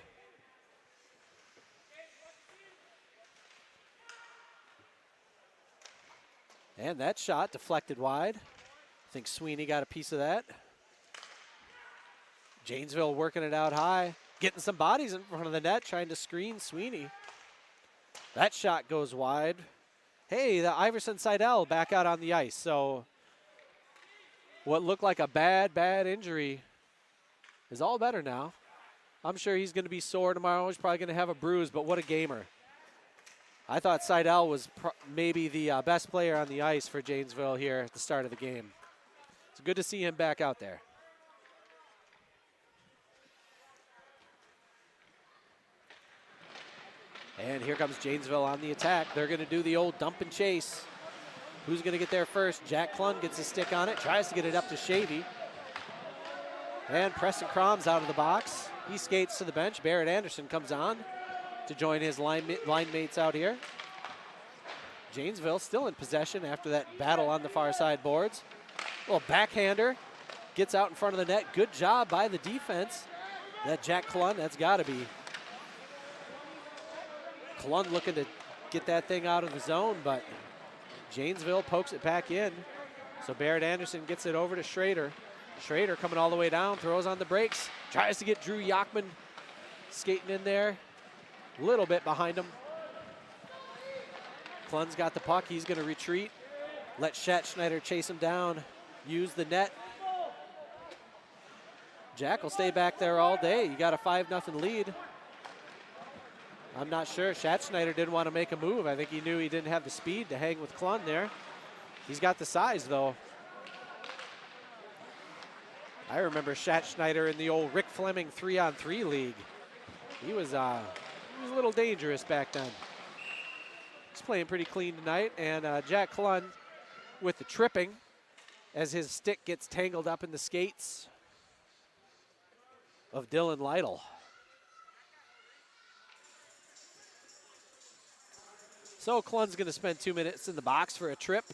And that shot deflected wide. I think Sweeney got a piece of that. Janesville working it out high. Getting some bodies in front of the net, trying to screen Sweeney. That shot goes wide. Hey, the Iverson Seidel back out on the ice. So what looked like a bad injury is all better now. I'm sure he's going to be sore tomorrow. He's probably going to have a bruise, but what a gamer. I thought Seidel was maybe the best player on the ice for Janesville here at the start of the game. It's good to see him back out there. And here comes Janesville on the attack. They're going to do the old dump and chase. Who's going to get there first? Jack Klund gets a stick on it, tries to get it up to Shavy. And Preston Crom's out of the box. He skates to the bench. Barrett Anderson comes on to join his line mates out here. Janesville still in possession after that battle on the far side boards. Little backhander, gets out in front of the net. Good job by the defense. That Jack Klund, that's got to be. Klund looking to get that thing out of the zone, but Janesville pokes it back in. So Barrett Anderson gets it over to Schrader. Schrader coming all the way down, throws on the brakes, tries to get Drew Yachman skating in there. A little bit behind him. Klund's got the puck. He's going to retreat. Let Schneider chase him down. Use the net. Jack will stay back there all day. You got a 5-0 lead. I'm not sure. Schneider didn't want to make a move. I think he knew he didn't have the speed to hang with Klund there. He's got the size, though. I remember Schneider in the old Rick Fleming 3-on-3 league. He was a little dangerous back then. He's playing pretty clean tonight, and Jack Klund with the tripping as his stick gets tangled up in the skates of Dylan Lytle. So Klund's going to spend 2 minutes in the box for a trip.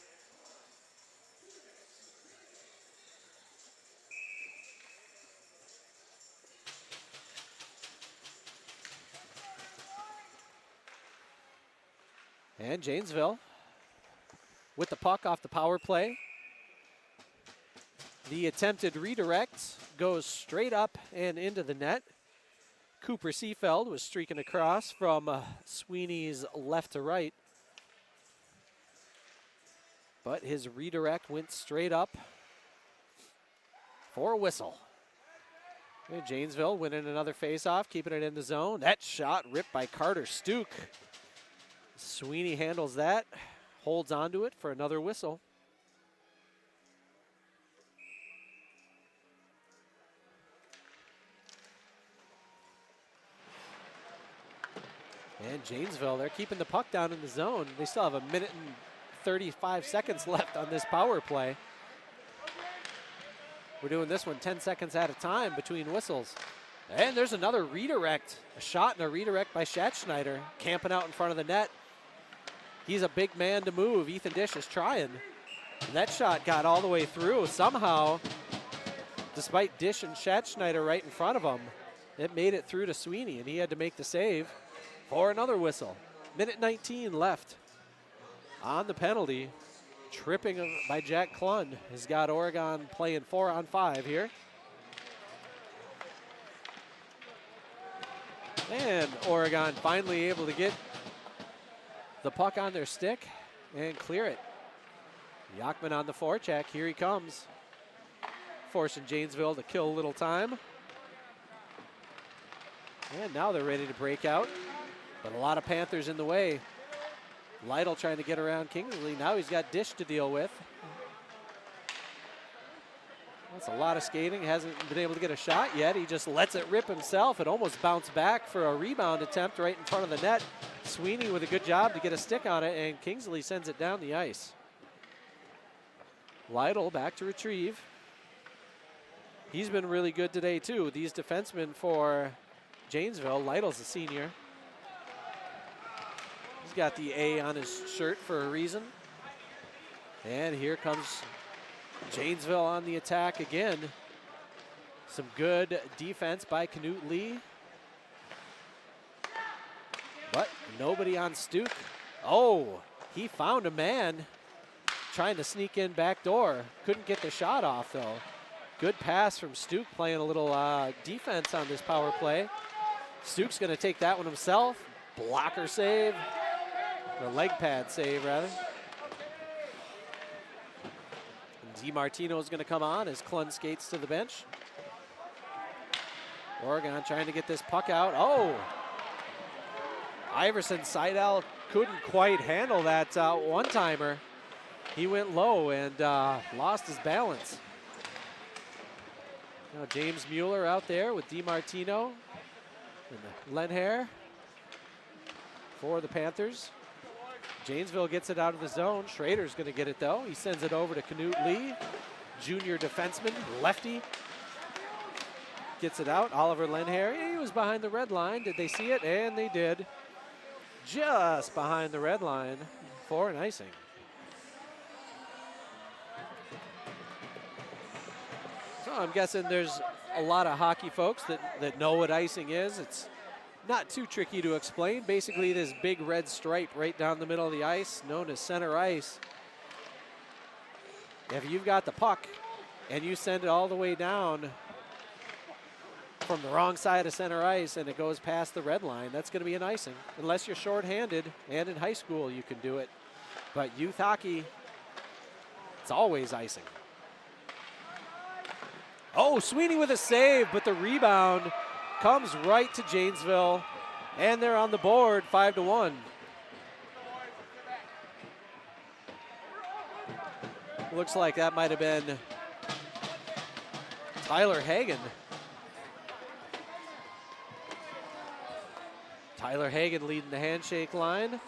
And Janesville with the puck off the power play. The attempted redirect goes straight up and into the net. Cooper Seafeld was streaking across from Sweeney's left to right. But his redirect went straight up for a whistle. And Janesville winning another faceoff, keeping it in the zone. That shot ripped by Carter Stuke. Sweeney handles that, holds onto it for another whistle. And Janesville, they're keeping the puck down in the zone. They still have 1 minute and 35 seconds left on this power play. We're doing this one 10 seconds at a time between whistles. And there's another redirect, a shot and a redirect by Schneider, camping out in front of the net. He's a big man to move. Ethan Dish is trying. And that shot got all the way through. Somehow, despite Dish and Schneider right in front of him, it made it through to Sweeney, and he had to make the save for another whistle. Minute 19 left on the penalty. tripping by Jack Klund has got Oregon playing 4-on-5 here. And Oregon finally able to get the puck on their stick and clear it. Yachman on the forecheck. Here he comes. Forcing Janesville to kill a little time. And now they're ready to break out. But a lot of Panthers in the way. Lytle trying to get around Kingsley. Now he's got Dish to deal with. That's a lot of skating. Hasn't been able to get a shot yet. He just lets it rip himself. It almost bounced back for a rebound attempt right in front of the net. Sweeney with a good job to get a stick on it, and Kingsley sends it down the ice. Lytle back to retrieve. He's been really good today too. These defensemen for Janesville. Lytle's a senior. He's got the A on his shirt for a reason. And here comes Janesville on the attack again. Some good defense by Knut Lee. But nobody on Stuk. Oh, he found a man trying to sneak in back door. Couldn't get the shot off though. Good pass from Stuk, playing a little defense on this power play. Stuk's gonna take that one himself. Blocker save, or leg pad save rather. DiMartino is gonna come on as Klund skates to the bench. Oregon trying to get this puck out. Oh! Iverson Seidel couldn't quite handle that one-timer. He went low and lost his balance. Now James Mueller out there with DiMartino and Lenhair for the Panthers. Janesville gets it out of the zone. Schrader's going to get it though. He sends it over to Knut Lee, junior defenseman, lefty. Gets it out. Oliver Lenhair, he was behind the red line. Did they see it? And they did. Just behind the red line for an icing. So I'm guessing there's a lot of hockey folks that know what icing is. It's not too tricky to explain. Basically this big red stripe right down the middle of the ice, known as center ice. If you've got the puck and you send it all the way down from the wrong side of center ice and it goes past the red line, that's going to be an icing. Unless you're shorthanded, and in high school you can do it. But youth hockey, it's always icing. Oh, Sweeney with a save, but the rebound comes right to Janesville, and they're on the board 5-1. Looks like that might have been Tyler Hagan. Tyler Hagan leading the handshake line.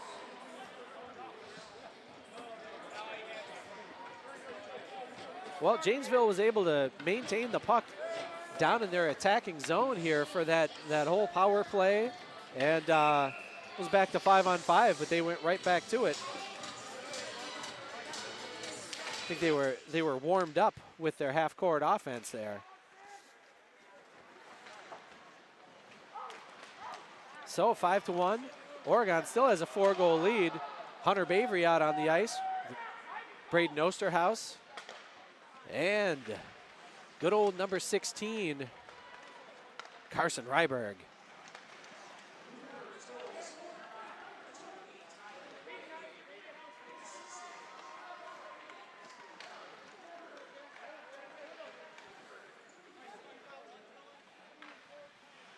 Well, Janesville was able to maintain the puck down in their attacking zone here for that whole power play, and it was back to 5-on-5, but they went right back to it. I think they were warmed up with their half-court offense there. So 5-1. Oregon still has a 4-goal lead. Hunter Bavery out on the ice. Braden Osterhaus. And good old number 16, Carson Ryberg.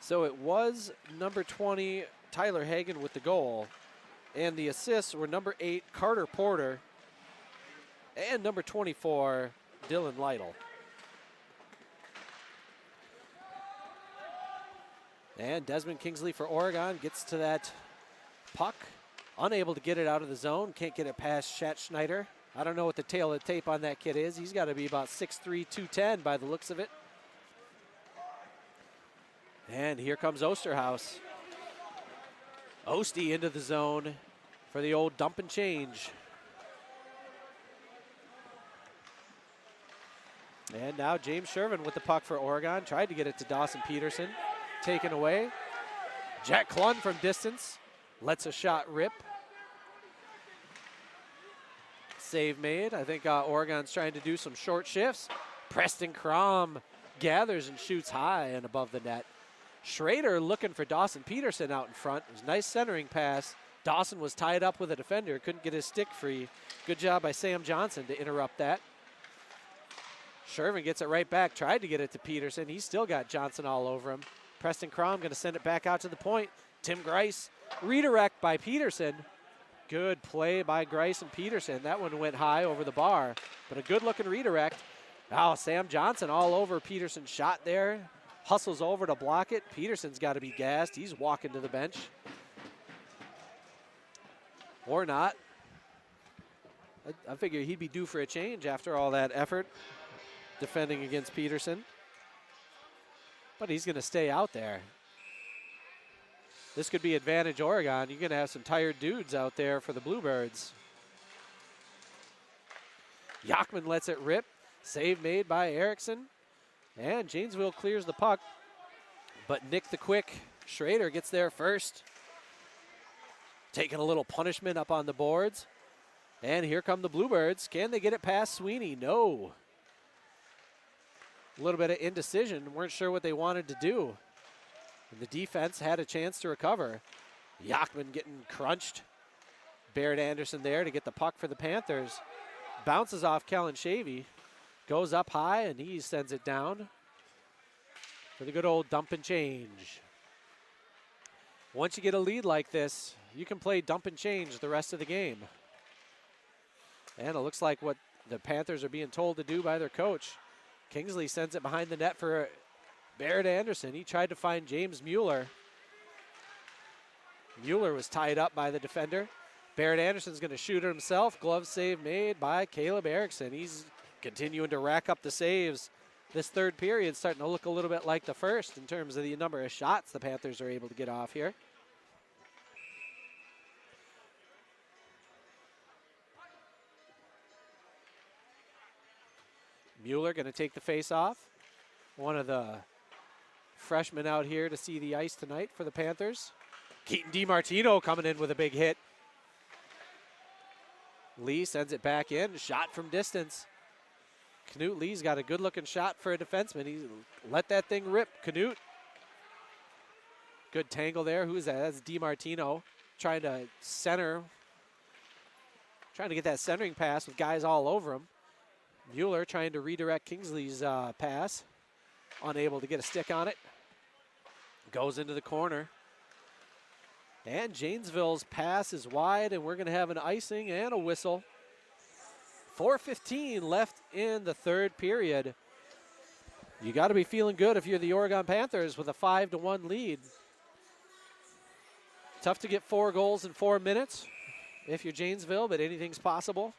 So it was number 20, Tyler Hagan with the goal. And the assists were number 8, Carter Porter. And number 24, Dylan Lytle. And Desmond Kingsley for Oregon gets to that puck. Unable to get it out of the zone. Can't get it past Shat Schneider. I don't know what the tail of the tape on that kid is. He's got to be about 6'3", 210 by the looks of it. And here comes Osterhaus. Ostie into the zone for the old dump and change. And now James Shervin with the puck for Oregon. Tried to get it to Dawson Peterson. Taken away. Jack Klund from distance. Lets a shot rip. Save made. I think Oregon's trying to do some short shifts. Preston Crom gathers and shoots high and above the net. Schrader looking for Dawson Peterson out in front. It was a nice centering pass. Dawson was tied up with a defender, couldn't get his stick free. Good job by Sam Johnson to interrupt that. Shervin gets it right back, tried to get it to Peterson. He's still got Johnson all over him. Preston Crom going to send it back out to the point. Tim Grice, redirect by Peterson. Good play by Grice and Peterson. That one went high over the bar, but a good-looking redirect. Oh, Sam Johnson all over Peterson's shot there. Hustles over to block it. Peterson's got to be gassed. He's walking to the bench. Or not. I figure he'd be due for a change after all that effort defending against Peterson. But he's going to stay out there. This could be advantage Oregon. You're going to have some tired dudes out there for the Bluebirds. Yachman lets it rip. Save made by Erickson. And Janesville clears the puck. But Nick the Quick Schrader gets there first. Taking a little punishment up on the boards. And here come the Bluebirds. Can they get it past Sweeney? No. A little bit of indecision. Weren't sure what they wanted to do. And the defense had a chance to recover. Yachman getting crunched. Barrett Anderson there to get the puck for the Panthers. Bounces off Kellen Shavy. Goes up high and he sends it down for the good old dump and change. Once you get a lead like this, you can play dump and change the rest of the game. And it looks like what the Panthers are being told to do by their coach. Kingsley sends it behind the net for Barrett Anderson. He tried to find James Mueller. Mueller was tied up by the defender. Barrett Anderson's going to shoot it himself. Glove save made by Caleb Erickson. He's continuing to rack up the saves. This third period starting to look a little bit like the first in terms of the number of shots the Panthers are able to get off here. Mueller going to take the face off. One of the freshmen out here to see the ice tonight for the Panthers. Keaton DiMartino coming in with a big hit. Lee sends it back in, shot from distance. Knut Lee's got a good-looking shot for a defenseman. He let that thing rip. Knut. Good tangle there. Who is that? That's DiMartino trying to center. Trying to get that centering pass with guys all over him. Mueller trying to redirect Kingsley's pass. Unable to get a stick on it. Goes into the corner. And Janesville's pass is wide, and we're going to have an icing and a whistle. 4:15 left in the third period. You got to be feeling good if you're the Oregon Panthers with a 5-1 lead. Tough to get 4 goals in 4 minutes if you're Janesville, but anything's possible.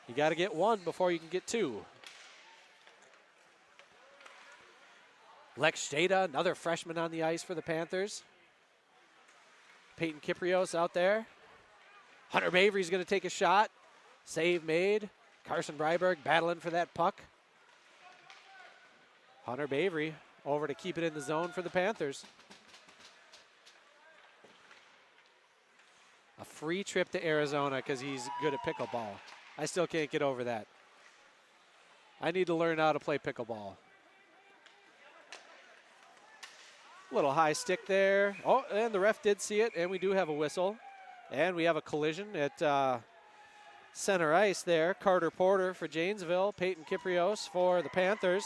You got to get 1 before you can get 2. Lex Stata, another freshman on the ice for the Panthers. Peyton Kiprios out there. Hunter Mavry's going to take a shot. Save made. Carson Bryberg battling for that puck. Hunter Mavry over to keep it in the zone for the Panthers. A free trip to Arizona because he's good at pickleball. I still can't get over that. I need to learn how to play pickleball. Little high stick there. Oh, and the ref did see it, and we do have a whistle. And we have a collision at center ice there. Carter Porter for Janesville. Peyton Kiprios for the Panthers.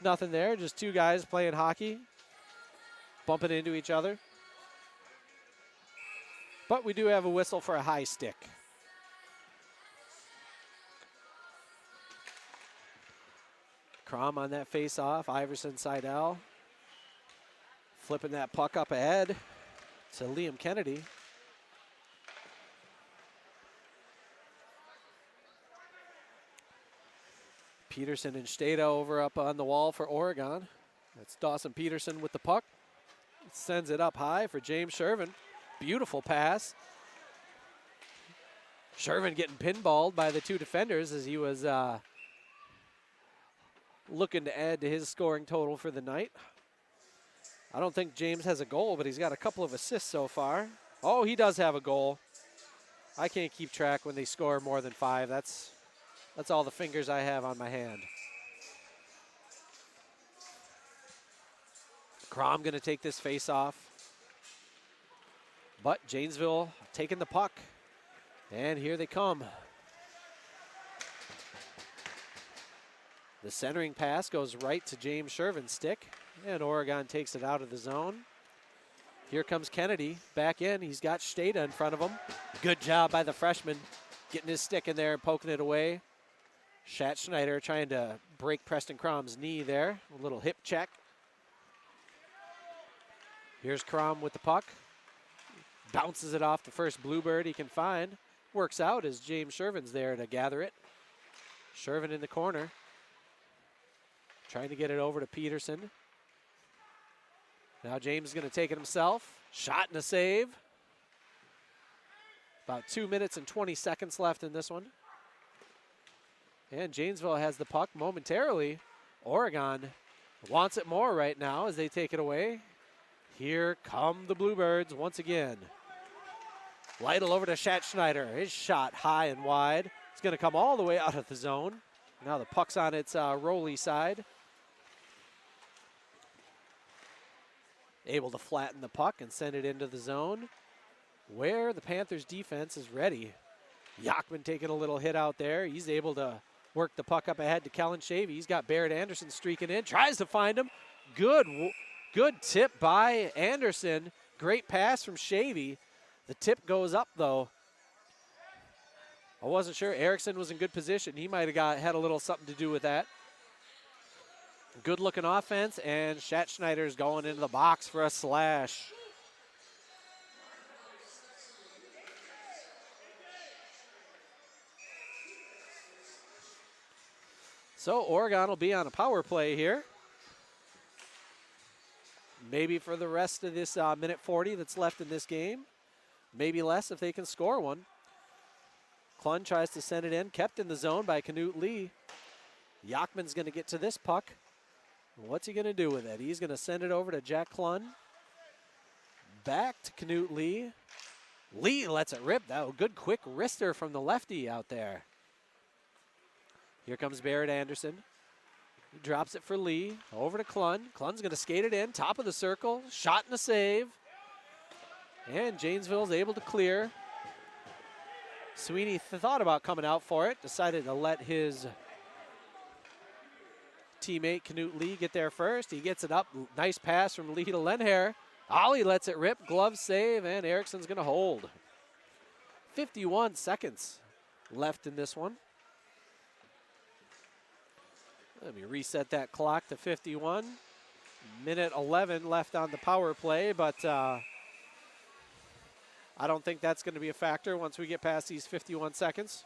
Nothing there, just 2 guys playing hockey, bumping into each other. But we do have a whistle for a high stick. Crom on that face-off. Iverson Seidel flipping that puck up ahead to Liam Kennedy. Peterson and Stata over up on the wall for Oregon. That's Dawson Peterson with the puck. Sends it up high for James Shervin. Beautiful pass. Shervin getting pinballed by the 2 defenders as he was looking to add to his scoring total for the night. I don't think James has a goal, but he's got a couple of assists so far. Oh, he does have a goal. I can't keep track when they score more than 5. That's all the fingers I have on my hand. Crom going to take this face off. But Janesville taking the puck. And here they come. The centering pass goes right to James Shervin's stick. And Oregon takes it out of the zone. Here comes Kennedy back in. He's got Stata in front of him. Good job by the freshman getting his stick in there and poking it away. Schneider trying to break Preston Crom's knee there. A little hip check. Here's Crom with the puck. Bounces it off the first Bluebird he can find. Works out as James Shervin's there to gather it. Shervin in the corner. Trying to get it over to Peterson. Now James is going to take it himself. Shot and a save. About 2 minutes and 20 seconds left in this one. And Janesville has the puck momentarily. Oregon wants it more right now as they take it away. Here come the Bluebirds once again. Lytle over to Schneider. His shot high and wide. It's going to come all the way out of the zone. Now the puck's on its rolly side. Able to flatten the puck and send it into the zone where the Panthers defense is ready. Yachman taking a little hit out there. He's able to work the puck up ahead to Kellen Shavy. He's got Barrett Anderson streaking in. Tries to find him. Good tip by Anderson. Great pass from Shavy. The tip goes up though. I wasn't sure. Erickson was in good position. He might have had a little something to do with that. Good looking offense, and Schneider's going into the box for a slash. So Oregon will be on a power play here. Maybe for the rest of this minute 40 that's left in this game. Maybe less if they can score one. Klun tries to send it in, kept in the zone by Knut Lee. Yachman's going to get to this puck. What's he going to do with it? He's going to send it over to Jack Klun. Back to Knut Lee. Lee lets it rip. That was a good quick wrister from the lefty out there. Here comes Barrett Anderson. He drops it for Lee. Over to Klun. Klun's going to skate it in. Top of the circle. Shot and a save. And Janesville's able to clear. Sweeney thought about coming out for it. Decided to let his teammate Knut Lee get there first. He gets it up. Nice pass from Lee to Lenhair. Ollie lets it rip. Glove save, and Erickson's going to hold. 51 seconds left in this one. Let me reset that clock to 51. Minute 11 left on the power play, but I don't think that's going to be a factor once we get past these 51 seconds.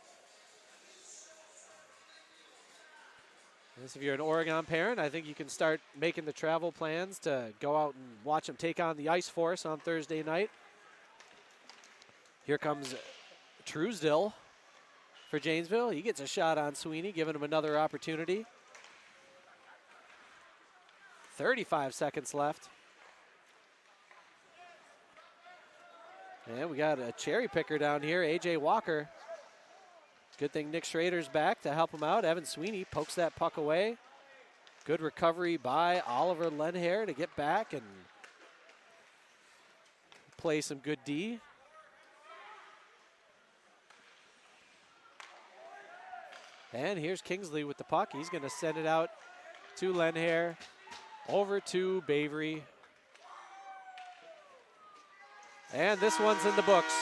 If you're an Oregon parent, I think you can start making the travel plans to go out and watch them take on the Ice Force on Thursday night. Here comes Truesdell for Janesville. He gets a shot on Sweeney, giving him another opportunity. 35 seconds left. And we got a cherry picker down here, A.J. Walker. Good thing Nick Schrader's back to help him out. Evan Sweeney pokes that puck away. Good recovery by Oliver Lenhair to get back and play some good D. And here's Kingsley with the puck. He's going to send it out to Lenhair, over to Bavery. And this one's in the books.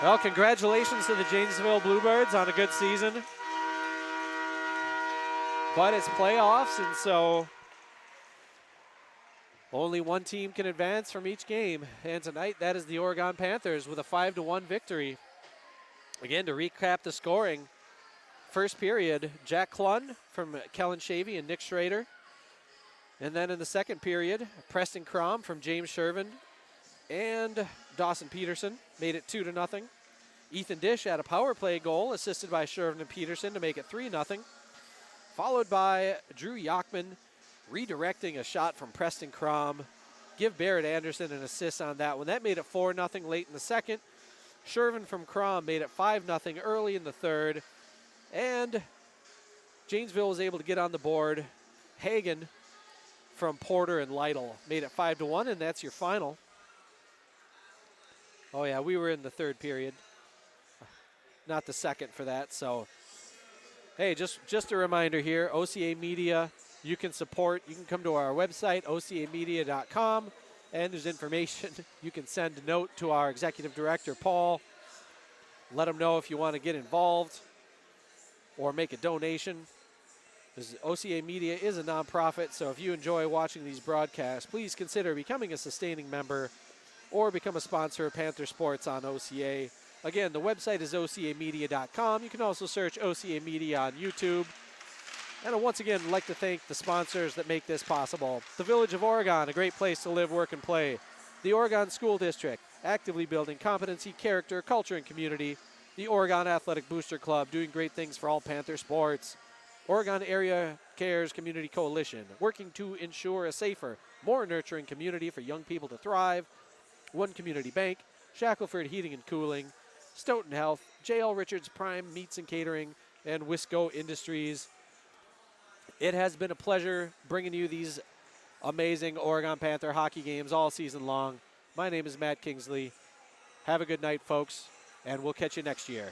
Well, congratulations to the Janesville Bluebirds on a good season. But it's playoffs, and so only one team can advance from each game. And tonight, that is the Oregon Panthers with a 5-1 victory. Again, to recap the scoring, first period, Jack Klun from Kellen Shavy and Nick Schrader. And then in the second period, Preston Crom from James Shervin and Dawson Peterson made it 2-0. Ethan Dish had a power play goal assisted by Shervin and Peterson to make it 3-0. Followed by Drew Yachman redirecting a shot from Preston Crom. Give Barrett Anderson an assist on that one. That made it 4-0 late in the second. Shervin from Crom made it 5-0 early in the third. And Janesville was able to get on the board. Hagen from Porter and Lytle made it 5-1, and that's your final. Oh, yeah, we were in the third period. Not the second for that, so hey, just a reminder here, OCA Media, you can support. You can come to our website, ocamedia.com, and there's information. You can send a note to our executive director, Paul. Let him know if you want to get involved or make a donation. OCA Media is a nonprofit, so if you enjoy watching these broadcasts, please consider becoming a sustaining member or become a sponsor of Panther Sports on OCA. Again, the website is ocamedia.com. You can also search OCA Media on YouTube. And once again, I'd like to thank the sponsors that make this possible. The Village of Oregon, a great place to live, work, and play. The Oregon School District, actively building competency, character, culture, and community. The Oregon Athletic Booster Club, doing great things for all Panther sports. Oregon Area Cares Community Coalition, working to ensure a safer, more nurturing community for young people to thrive. One Community Bank, Shackelford Heating and Cooling, Stoughton Health, J.L. Richards Prime Meats and Catering, and Wisco Industries. It has been a pleasure bringing you these amazing Oregon Panther hockey games all season long. My name is Matt Kingsley. Have a good night, folks, and we'll catch you next year.